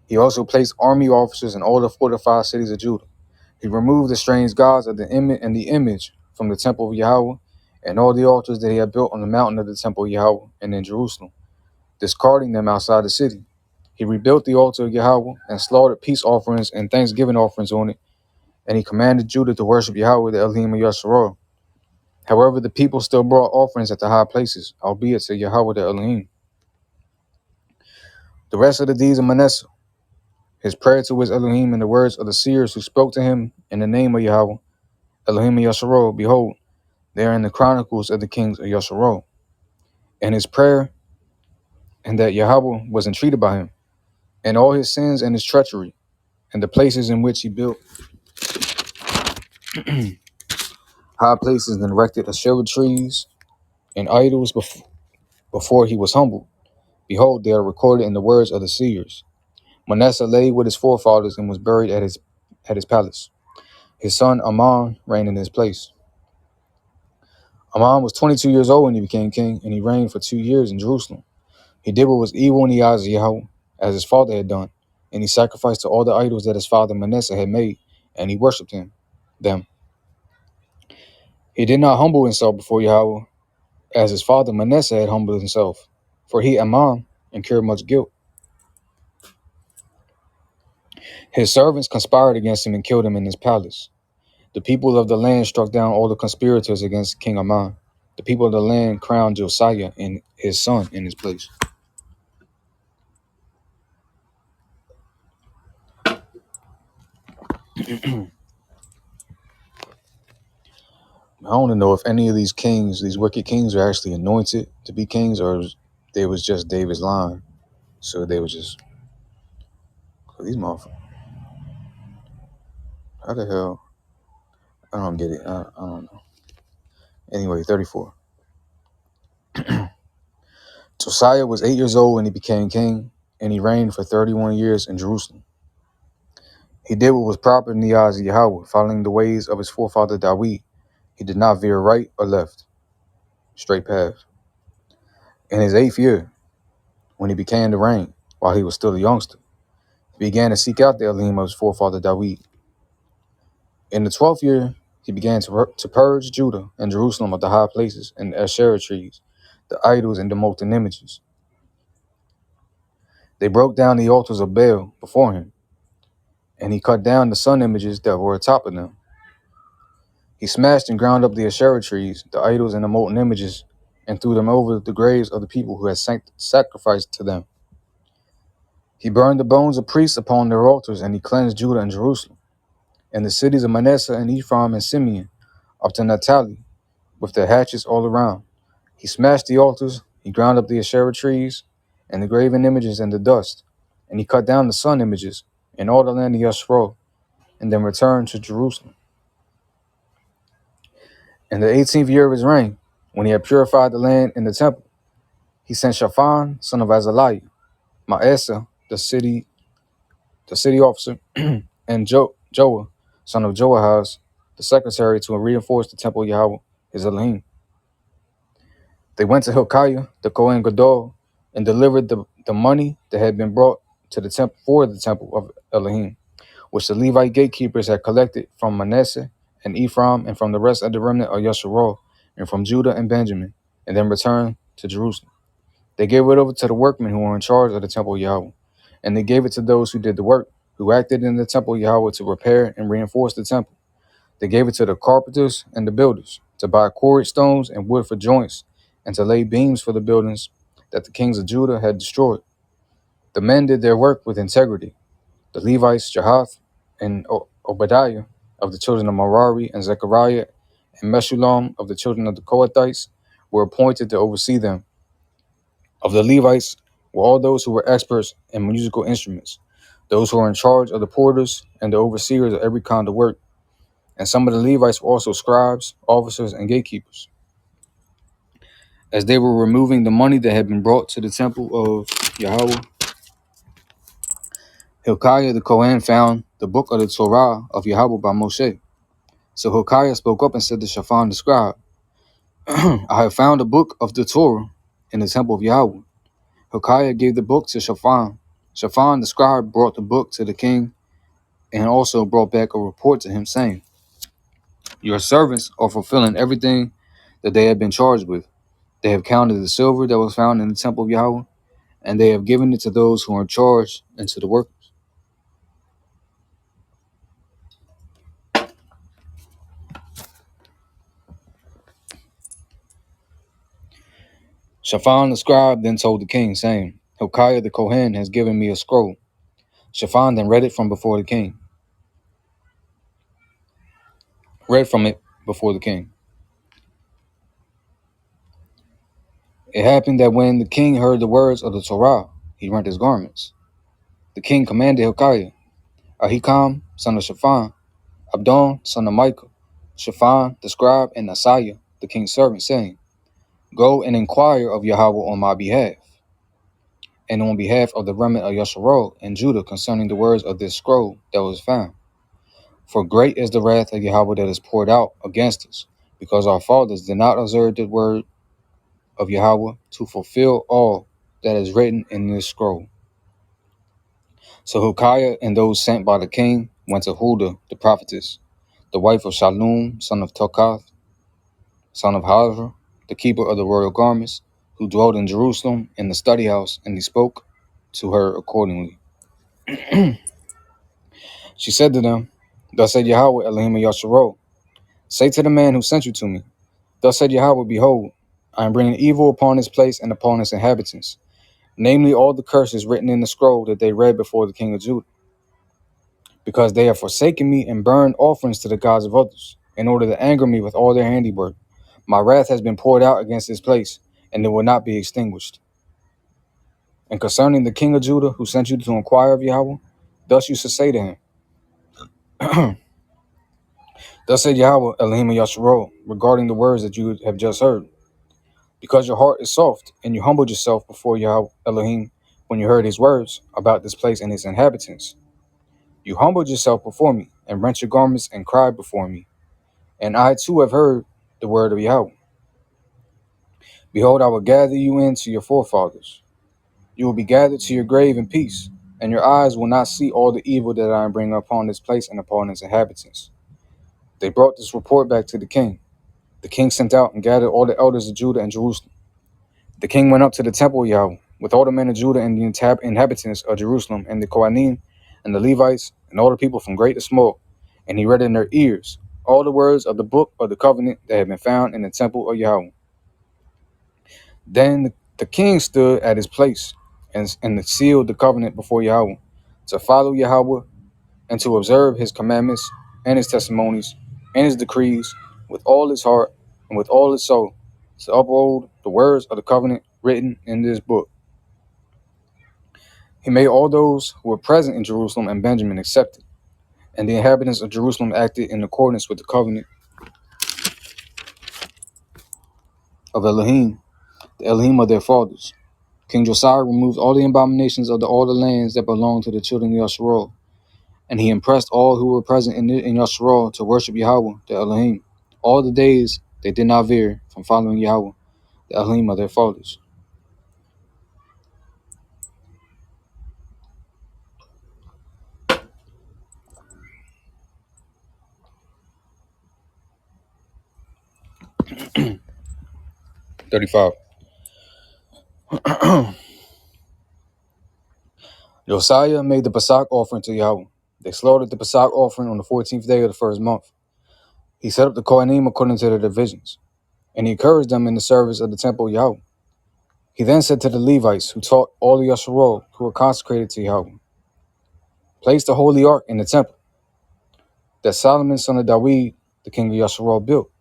He also placed army officers in all the fortified cities of Judah. He removed the strange gods of the image from the temple of Yahweh, and all the altars that he had built on the mountain of the temple of Yahweh and in Jerusalem, discarding them outside the city. He rebuilt the altar of Yahweh and slaughtered peace offerings and thanksgiving offerings on it, and he commanded Judah to worship Yahweh, the Elohim of Yasharal. However, the people still brought offerings at the high places, albeit to Yahweh, the Elohim. The rest of the deeds of Manasseh, his prayer to his Elohim, and the words of the seers who spoke to him in the name of Yahweh, Elohim of Yasharal, behold, they are in the Chronicles of the kings of Yasharal. And his prayer, and that Yahweh was entreated by him, and all his sins and his treachery, and the places in which he built high places and erected Asherah trees and idols before he was humbled. Behold, they are recorded in the words of the seers. Manasseh lay with his forefathers and was buried at his palace. His son Amon reigned in his place. Amon was 22 years old when he became king, and he reigned for 2 years in Jerusalem. He did what was evil in the eyes of Yahweh, as his father had done, and he sacrificed to all the idols that his father Manasseh had made, and he worshipped them. He did not humble himself before Yahweh, as his father Manasseh had humbled himself, for he, Amon, incurred much guilt. His servants conspired against him and killed him in his palace. The people of the land struck down all the conspirators against King Amon. The people of the land crowned Josiah and his son in his place. I don't know if any of these kings, these wicked kings, are actually anointed to be kings, or they was just David's line. So they was just, these motherfuckers. How the hell? I don't get it. I don't know. Anyway, 34. Josiah was 8 years old when he became king, and he reigned for 31 years in Jerusalem. He did what was proper in the eyes of Yahweh, following the ways of his forefather David. He did not veer right or left, straight path. In his 8th year, when he began to reign, while he was still a youngster, he began to seek out the Elohim of his forefather David. In the 12th year, he began to purge Judah and Jerusalem of the high places and the Asherah trees, the idols and the molten images. They broke down the altars of Baal before him, and he cut down the sun images that were atop of them. He smashed and ground up the Asherah trees, the idols and the molten images, and threw them over the graves of the people who had sacrificed to them. He burned the bones of priests upon their altars, and he cleansed Judah and Jerusalem, and the cities of Manasseh and Ephraim and Simeon, up to Naphtali, with their hatchets all around. He smashed the altars, he ground up the Asherah trees, and the graven images and the dust, and he cut down the sun images in all the land of Yashro, and then returned to Jerusalem. In the 18th year of his reign, when he had purified the land in the temple, he sent Shaphan, son of Azaliah, Maaseh, the city officer, and Joah, son of Joahaz, the secretary, to reinforce the temple of Yahweh, his Elohim. They went to Hilkiah, the Kohen Gadol, and delivered the money that had been brought to the temple for the temple of Elohim, which the Levite gatekeepers had collected from Manasseh and Ephraim and from the rest of the remnant of Yasharol and from Judah and Benjamin, and then returned to Jerusalem. They gave it over to the workmen who were in charge of the temple of Yahweh, and they gave it to those who did the work, who acted in the temple of Yahweh to repair and reinforce the temple. They gave it to the carpenters and the builders, to buy quarried stones and wood for joints, and to lay beams for the buildings that the kings of Judah had destroyed. The men did their work with integrity. The Levites, Jahath and Obadiah of the children of Merari, and Zechariah and Meshullam of the children of the Kohathites were appointed to oversee them. Of the Levites were all those who were experts in musical instruments, those who were in charge of the porters and the overseers of every kind of work. And some of the Levites were also scribes, officers, and gatekeepers. As they were removing the money that had been brought to the temple of Yahweh, Hilkiah the Kohen found the book of the Torah of Yahweh by Moshe. So Hilkiah spoke up and said to Shaphan the scribe, I have found a book of the Torah in the temple of Yahweh. Hilkiah gave the book to Shaphan. Shaphan the scribe brought the book to the king and also brought back a report to him saying, your servants are fulfilling everything that they have been charged with. They have counted the silver that was found in the temple of Yahweh, and they have given it to those who are in charge and to the workers. Shaphan the scribe then told the king, saying, Hilkiah the Kohen has given me a scroll. Shaphan then read from it before the king. It happened that when the king heard the words of the Torah, he rent his garments. The king commanded Hilkiah, Ahikam, son of Shaphan, Abdon, son of Micah, Shaphan, the scribe, and Asaiah, the king's servant, saying, go and inquire of Yahweh on my behalf. and on behalf of the remnant of Yasharal and Judah concerning the words of this scroll that was found. For great is the wrath of Yahweh that is poured out against us, because our fathers did not observe the word of Yahweh to fulfill all that is written in this scroll. So Hilkiah and those sent by the king went to Huldah the prophetess, the wife of Shallum, son of Tokath, son of Hazra, the keeper of the royal garments, who dwelt in Jerusalem in the study house, and he spoke to her accordingly. She said to them, Thus said Yahweh Elohim Yasharal, say to the man who sent you to me, Thus said Yahweh, behold, I am bringing evil upon this place and upon its inhabitants, namely all the curses written in the scroll that they read before the king of Judah, because they have forsaken me and burned offerings to the gods of others, in order to anger me with all their handiwork. My wrath has been poured out against this place, and it will not be extinguished. And concerning the king of Judah, who sent you to inquire of Yahweh, thus you should say to him, Thus said Yahweh Elohim Yasharal, regarding the words that you have just heard. Because your heart is soft, and you humbled yourself before Yahweh Elohim when you heard his words about this place and its inhabitants. You humbled yourself before me, and rent your garments and cried before me. And I too have heard the word of Yahweh. Behold, I will gather you in to your forefathers. You will be gathered to your grave in peace, and your eyes will not see all the evil that I am bringing upon this place and upon its inhabitants. They brought this report back to the king. The king sent out and gathered all the elders of Judah and Jerusalem. The king went up to the temple of Yahweh with all the men of Judah and the inhabitants of Jerusalem and the Kohanim and the Levites and all the people from great to small, and he read in their ears all the words of the book of the covenant that had been found in the temple of Yahweh. Then the king stood at his place and sealed the covenant before Yahweh, to follow Yahweh and to observe his commandments and his testimonies and his decrees with all his heart and with all his soul, to uphold the words of the covenant written in this book. He made all those who were present in Jerusalem and Benjamin accept it, and the inhabitants of Jerusalem acted in accordance with the covenant of Elohim, the Elohim of their fathers. King Josiah removed all the abominations of all the lands that belonged to the children of Yasharal, and he impressed all who were present in Yasharal to worship Yahweh, the Elohim. All the days they did not veer from following Yahweh, the Elohim of their fathers. (35) Josiah made the Pesach offering to Yahweh. They slaughtered the Pesach offering on the 14th day of the first month. He set up the Kohanim according to their divisions, and he encouraged them in the service of the temple of Yahweh. He then said to the Levites, who taught all the Yasharal, who were consecrated to Yahweh, place the holy ark in the temple that Solomon son of Dawid, the king of Yasharal, built.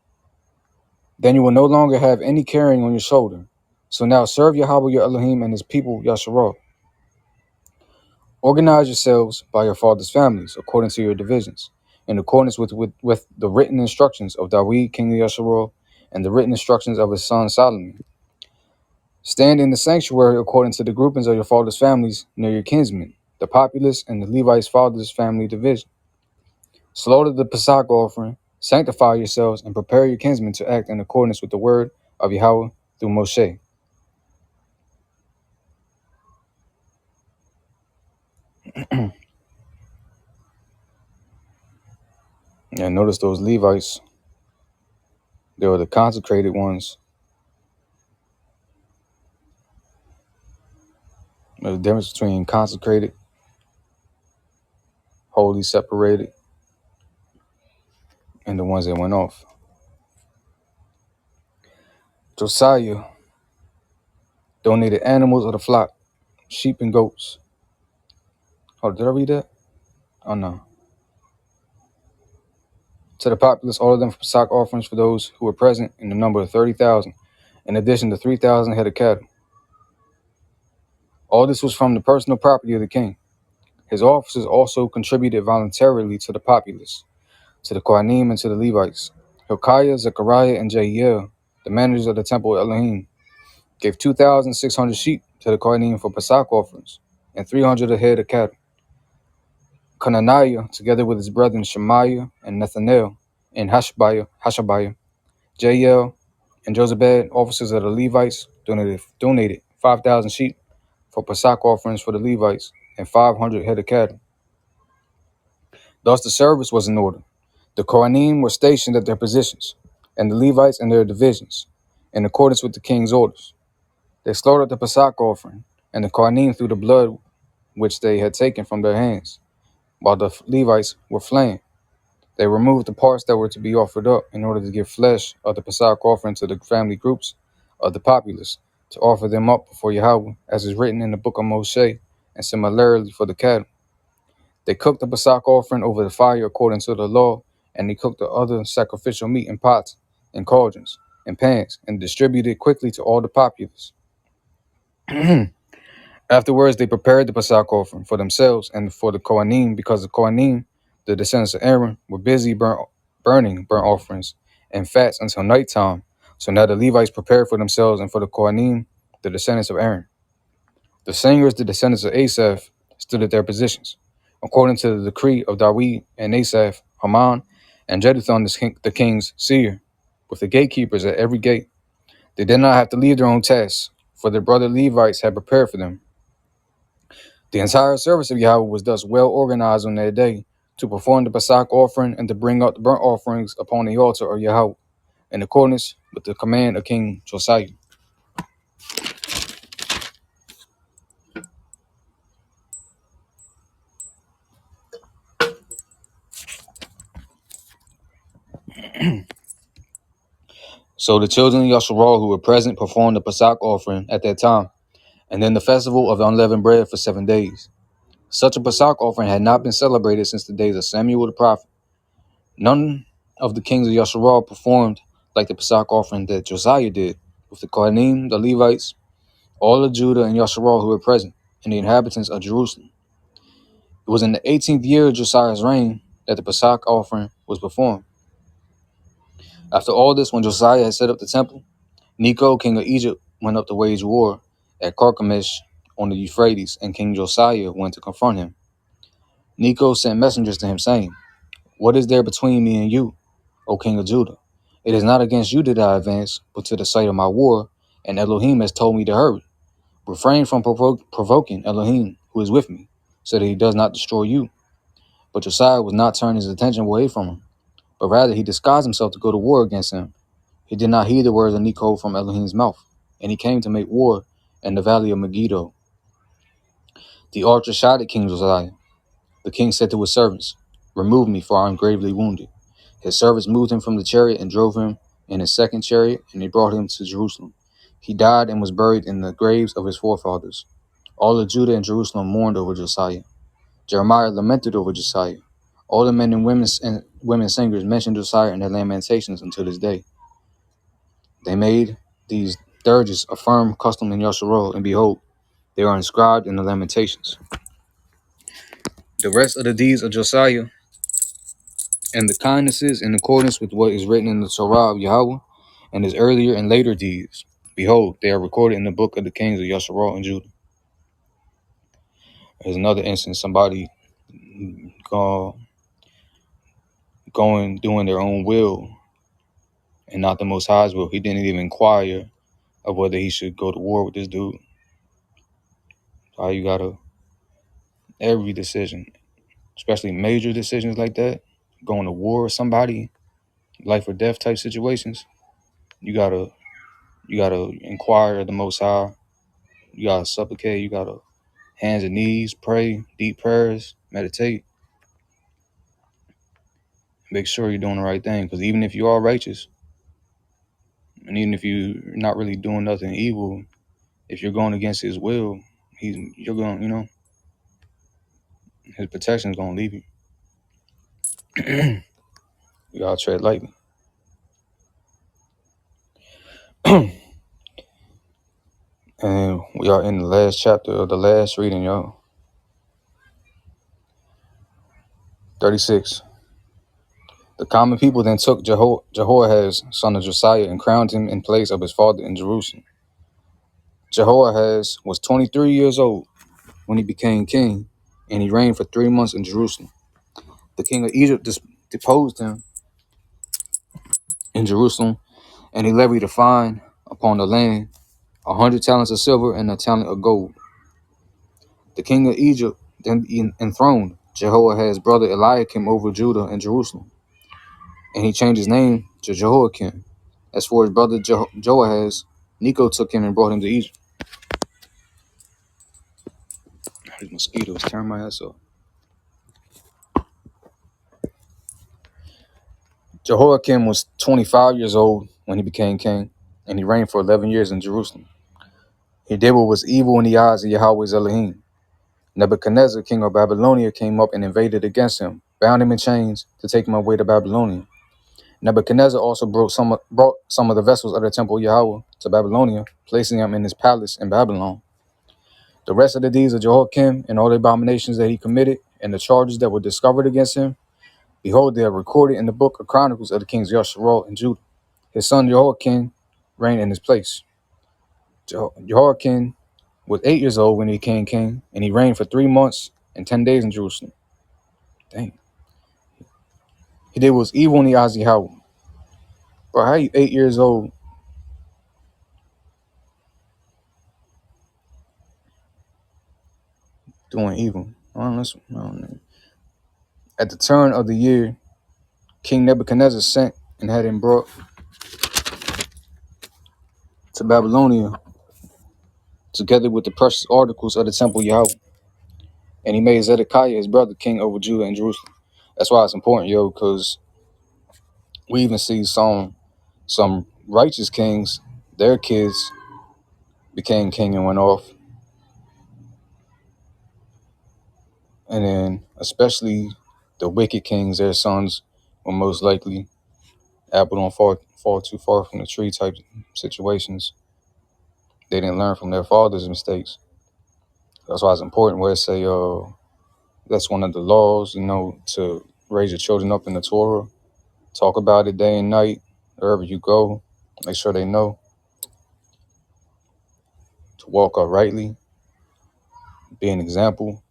Then you will no longer have any carrying on your shoulder. So now serve Yahweh your Elohim and his people Yasharal. Organize yourselves by your father's families according to your divisions, in accordance with the written instructions of Dawid, king of Yasharal, and the written instructions of his son Solomon. Stand in the sanctuary according to the groupings of your father's families near your kinsmen, the populace, and the Levites' father's family division. Slaughter the Pesach offering, sanctify yourselves, and prepare your kinsmen to act in accordance with the word of Yahweh through Moshe. And notice those Levites, they were the consecrated ones. There's a difference between consecrated, holy, separated, and the ones that went off. Josiah donated animals of the flock, sheep and goats. Oh, did I read that? Oh, no. To the populace, all of them for Pesach offerings for those who were present in the number of 30,000, in addition to 3,000 head of cattle. All this was from the personal property of the king. His officers also contributed voluntarily to the populace, to the Kohanim and to the Levites. Hilkiah, Zechariah, and Jehiel, the managers of the temple of Elohim, gave 2,600 sheep to the Kohanim for Pesach offerings, and 300 head of cattle. Conaniah, together with his brethren Shemaiah and Nethanel, and Hashabiah, Jael, and Jozabad, officers of the Levites, donated 5,000 sheep for Pesach offerings for the Levites, and 500 head of cattle. Thus the service was in order. The Kohanim were stationed at their positions, and the Levites in their divisions, in accordance with the king's orders. They slaughtered the Pesach offering, and the Kohanim threw the blood which they had taken from their hands, while the Levites were flaying. They removed the parts that were to be offered up in order to give flesh of the Pesach offering to the family groups of the populace, to offer them up before Yahweh, as is written in the book of Moshe, and similarly for the cattle. They cooked the Pesach offering over the fire according to the law, and they cooked the other sacrificial meat in pots, and cauldrons, and pans, and distributed it quickly to all the populace. Afterwards, they prepared the Pesach offering for themselves and for the Kohanim, because the Kohanim, the descendants of Aaron, were busy burning burnt offerings and fats until nighttime. So now the Levites prepared for themselves and for the Kohanim, the descendants of Aaron. The singers, the descendants of Asaph, stood at their positions, according to the decree of Dawid and Asaph, Haman, and Jeduthun the king's seer, with the gatekeepers at every gate. They did not have to leave their own tasks, for their brother Levites had prepared for them. The entire service of Yahweh was thus well organized on that day to perform the Pesach offering and to bring up the burnt offerings upon the altar of Yahweh, in accordance with the command of King Josiah. So the children of Yasharal who were present performed the Pesach offering at that time, and then the festival of unleavened bread for 7 days. Such a Pesach offering had not been celebrated since the days of Samuel the prophet. None of the kings of Yasharal performed like the Pesach offering that Josiah did, with the Kohanim, the Levites, all of Judah and Yasharal who were present, and the inhabitants of Jerusalem. It was in the 18th year of Josiah's reign that the Pesach offering was performed. After all this, when Josiah had set up the temple, Necho, king of Egypt, went up to wage war at Carchemish on the Euphrates, and King Josiah went to confront him. Necho sent messengers to him, saying, "What is there between me and you, O king of Judah? It is not against you that I advance, but to the site of my war, and Elohim has told me to hurry. Refrain from provoking Elohim, who is with me, so that he does not destroy you." But Josiah would not turn his attention away from him, but rather he disguised himself to go to war against him. He did not heed the words of Necho from Elohim's mouth, and he came to make war in the valley of Megiddo. The archer shot at King Josiah. The king said to his servants, "Remove me, for I am gravely wounded." His servants moved him from the chariot and drove him in his second chariot, and they brought him to Jerusalem. He died and was buried in the graves of his forefathers. All of Judah and Jerusalem mourned over Josiah. Jeremiah lamented over Josiah. All the men and women singers mentioned Josiah in their lamentations until this day. They made these dirges a firm custom in Yasharal, and behold, they are inscribed in the lamentations. The rest of the deeds of Josiah and the kindnesses in accordance with what is written in the Torah of Yahweh and his earlier and later deeds, behold, they are recorded in the book of the kings of Yasharal and Judah. There's another instance, somebody doing their own will and not the Most High's will. He didn't even inquire of whether he should go to war with this dude. So you gotta, every decision, especially major decisions like that, going to war with somebody, life or death type situations, you gotta inquire of the Most High. You gotta supplicate. You gotta hands and knees, pray, deep prayers, meditate. Make sure you're doing the right thing, because even if you are righteous, and even if you're not really doing nothing evil, if you're going against His will, you're going, His protection is gonna leave you. You gotta tread lightly. And we are in the last chapter of the last reading, y'all. 36. The common people then took Jehoahaz, son of Josiah, and crowned him in place of his father in Jerusalem. Jehoahaz was 23 years old when he became king, and he reigned for 3 months in Jerusalem. The king of Egypt deposed him in Jerusalem, and he levied a fine upon the land, 100 talents of silver and a talent of gold. The king of Egypt then enthroned Jehoahaz's brother Eliakim over Judah and Jerusalem, and he changed his name to Jehoiakim. As for his brother Joahaz, Necho took him and brought him to Egypt. These mosquitoes tearing my ass up. Jehoiakim was 25 years old when he became king, and he reigned for 11 years in Jerusalem. He did what was evil in the eyes of Yahweh's Elohim. Nebuchadnezzar, king of Babylonia, came up and invaded against him, bound him in chains to take him away to Babylonia. Nebuchadnezzar also brought some of the vessels of the temple of Yahweh to Babylonia, placing them in his palace in Babylon. The rest of the deeds of Jehoiakim and all the abominations that he committed and the charges that were discovered against him, behold, they are recorded in the book of Chronicles of the kings Yasharal and Judah. His son Jehoiakim reigned in his place. Jehoiakim was 8 years old when he became king, and he reigned for 3 months and 10 days in Jerusalem. Dang. He did what was evil in the eyes of Yahweh. Bro, how you 8 years old doing evil? I don't know. At the turn of the year, King Nebuchadnezzar sent and had him brought to Babylonia together with the precious articles of the temple of Yahweh. And he made Zedekiah, his brother, king over Judah and Jerusalem. That's why it's important, because we even see some righteous kings, their kids became king and went off. And then especially the wicked kings, their sons will most likely apple don't fall too far from the tree type situations. They didn't learn from their father's mistakes. That's why it's important where it say that's one of the laws, to raise your children up in the Torah. Talk about it day and night, wherever you go. Make sure they know to walk uprightly, be an example,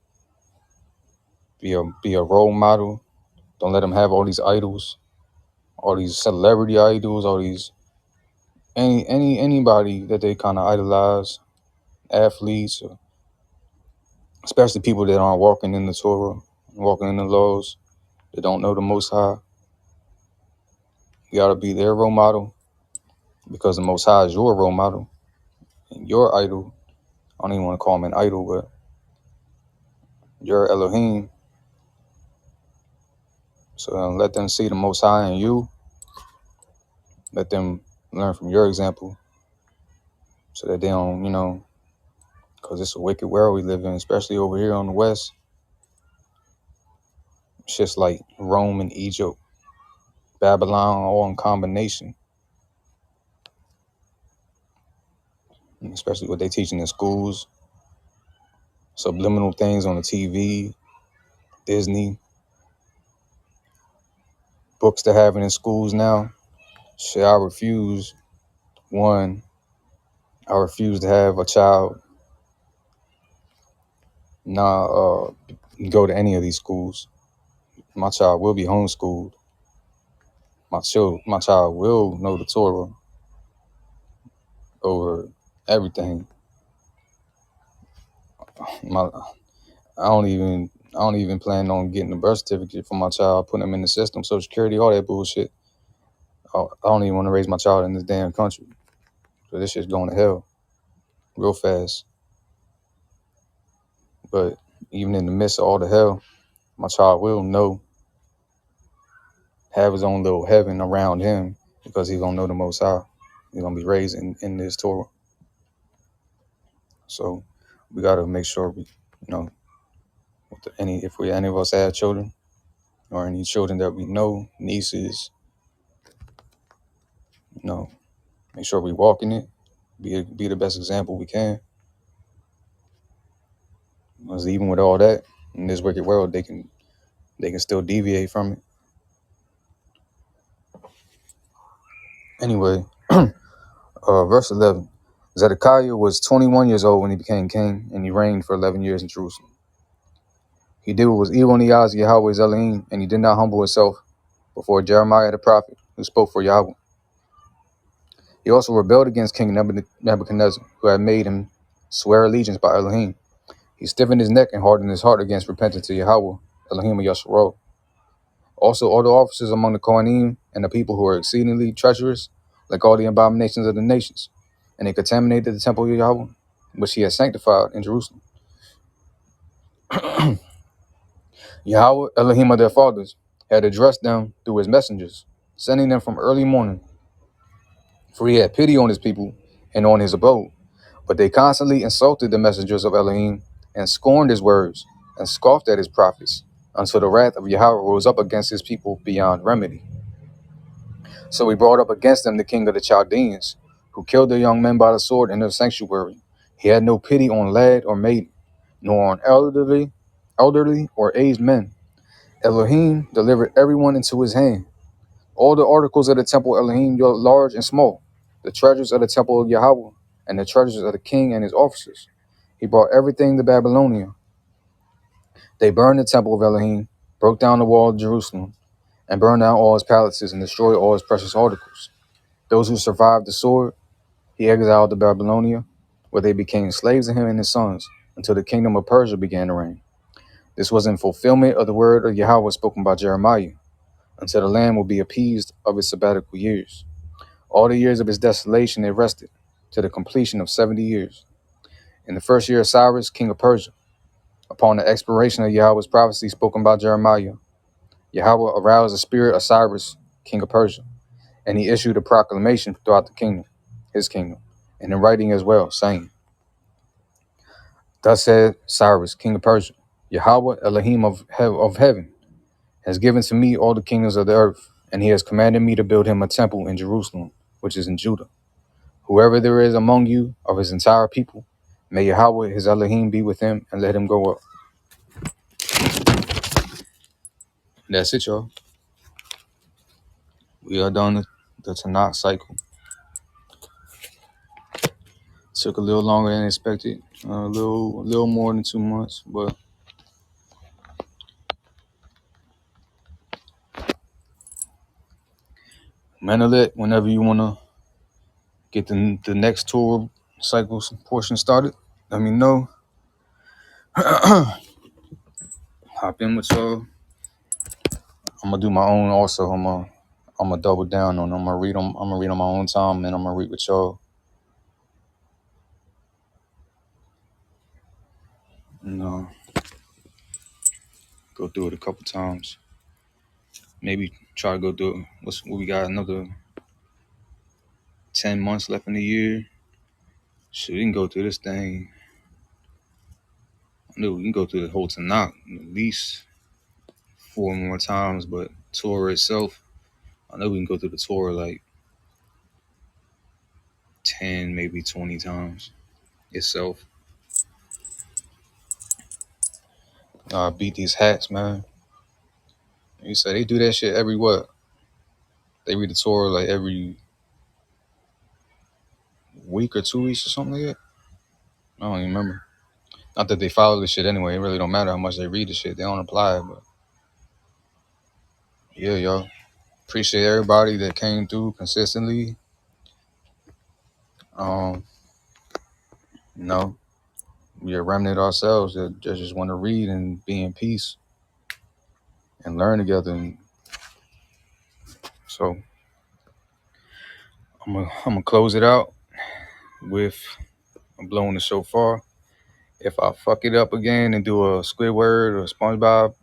be a role model. Don't let them have all these idols, all these celebrity idols, all these anybody that they kind of idolize, athletes, or especially people that aren't walking in the Torah, walking in the laws, that don't know the Most High. You gotta be their role model, because the Most High is your role model and your idol. I don't even want to call him an idol, but your Elohim. So let them see the Most High in you. Let them learn from your example, so that they don't, because it's a wicked world we live in, especially over here on the West. It's just like Rome and Egypt, Babylon, all in combination. And especially what they teaching in schools, subliminal things on the TV, Disney, books they're having in schools now. Shit, I refuse to have a child go to any of these schools. My child will be homeschooled. My child will know the Torah over everything. I don't even plan on getting a birth certificate for my child, putting them in the system, Social Security, all that bullshit. I don't even want to raise my child in this damn country. So this shit's going to hell real fast. But even in the midst of all the hell, my child will have his own little heaven around him, because he's going to know the Most High. He's going to be raised in this Torah. So we got to make sure we, if any of us have children, or any children that we know, nieces, make sure we walk in it, be the best example we can. Because even with all that, in this wicked world, they can still deviate from it. Anyway, verse 11. Zedekiah was 21 years old when he became king, and he reigned for 11 years in Jerusalem. He did what was evil in the eyes of Yahweh's Elohim, and he did not humble himself before Jeremiah the prophet, who spoke for Yahweh. He also rebelled against King Nebuchadnezzar, who had made him swear allegiance by Elohim. He stiffened his neck and hardened his heart against repentance to Yahweh, Elohim of Yasharal. Also, all the officers among the Kohanim and the people who were exceedingly treacherous, like all the abominations of the nations, and they contaminated the temple of Yahweh, which he had sanctified in Jerusalem. Yahweh, Elohim of their fathers, had addressed them through his messengers, sending them from early morning, for he had pity on his people and on his abode. But they constantly insulted the messengers of Elohim and scorned his words and scoffed at his prophets, until the wrath of Yahweh rose up against his people beyond remedy. So he brought up against them the king of the Chaldeans, who killed their young men by the sword in their sanctuary. He had no pity on lad or maiden, nor on elderly or aged men. Elohim delivered everyone into his hand. All the articles of the temple of Elohim, large and small, the treasures of the temple of Yahweh, and the treasures of the king and his officers. He brought everything to Babylonia. They burned the temple of Elohim, broke down the wall of Jerusalem, and burned down all his palaces and destroyed all his precious articles. Those who survived the sword, he exiled to Babylonia, where they became slaves to him and his sons, until the kingdom of Persia began to reign. This was in fulfillment of the word of Yahweh spoken by Jeremiah, until the land will be appeased of its sabbatical years. All the years of his desolation it rested, to the completion of 70 years. In the first year of Cyrus, king of Persia, upon the expiration of Yahweh's prophecy spoken by Jeremiah, Yahweh aroused the spirit of Cyrus, king of Persia, and he issued a proclamation throughout the kingdom, his kingdom, and in writing as well, saying, Thus said Cyrus, king of Persia, Yahweh, Elohim of heaven, has given to me all the kingdoms of the earth, and he has commanded me to build him a temple in Jerusalem, which is in Judah. Whoever there is among you of his entire people, may Yahweh, his Elohim, be with him, and let him go up. That's it, y'all. We are done the Tanakh cycle. Took a little longer than expected, a little more than 2 months, but Manolet, whenever you want to get the next tour cycle portion started, let me know. Hop in with y'all. I'm gonna do my own also. I'm gonna double down on. I'm gonna read them. I'm gonna read on my own time, and I'm gonna read with y'all. And go through it a couple times. Maybe try to go through it. What we got? Another 10 months left in the year. Shit, we can go through this thing. I know we can go through the whole Tanakh at least 4 more times, but Torah itself, I know we can go through the Torah like 10, maybe 20 times itself. Beat these hats, man. You say they do that shit every what? They read the Torah like every week or 2 weeks or something like that. I don't even remember. Not that they follow this shit anyway. It really don't matter how much they read the shit. They don't apply it, but yeah, y'all. Appreciate everybody that came through consistently. You know, we are remnant ourselves that just want to read and be in peace and learn together. And so I'm gonna close it out with blowing the shofar. If I fuck it up again and do a Squidward or SpongeBob,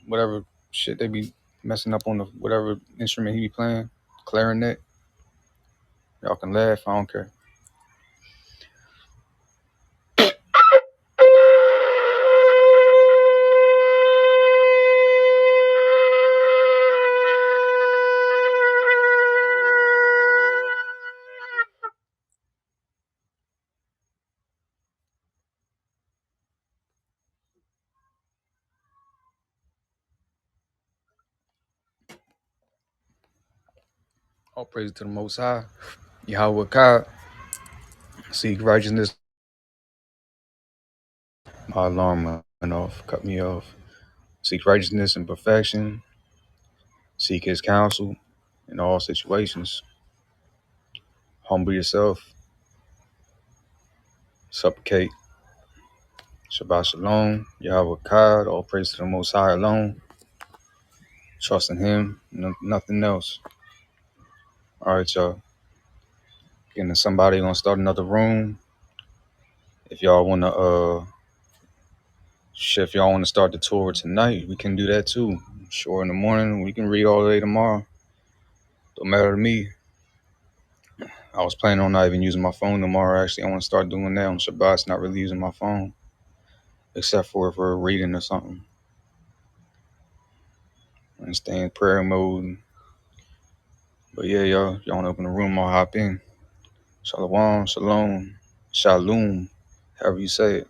whatever shit they be messing up on the whatever instrument he be playing, clarinet, y'all can laugh. I don't care. All praise to the Most High, Yahweh God. Seek righteousness. My alarm went off, cut me off. Seek righteousness and perfection. Seek his counsel in all situations. Humble yourself. Supplicate. Shabbat Shalom. Yahweh Kad. All praise to the Most High alone. Trust in him. Nothing else. All right, y'all. Getting somebody gonna start another room. If y'all wanna if y'all wanna start the tour tonight, we can do that too. Sure, in the morning we can read all day tomorrow. Don't matter to me. I was planning on not even using my phone tomorrow. Actually, I want to start doing that on Shabbat. Not really using my phone, except for if we're reading or something. And stay in prayer mode. But yeah, y'all want to open the room? I'll hop in. Shalom, shalom, shalom, however you say it.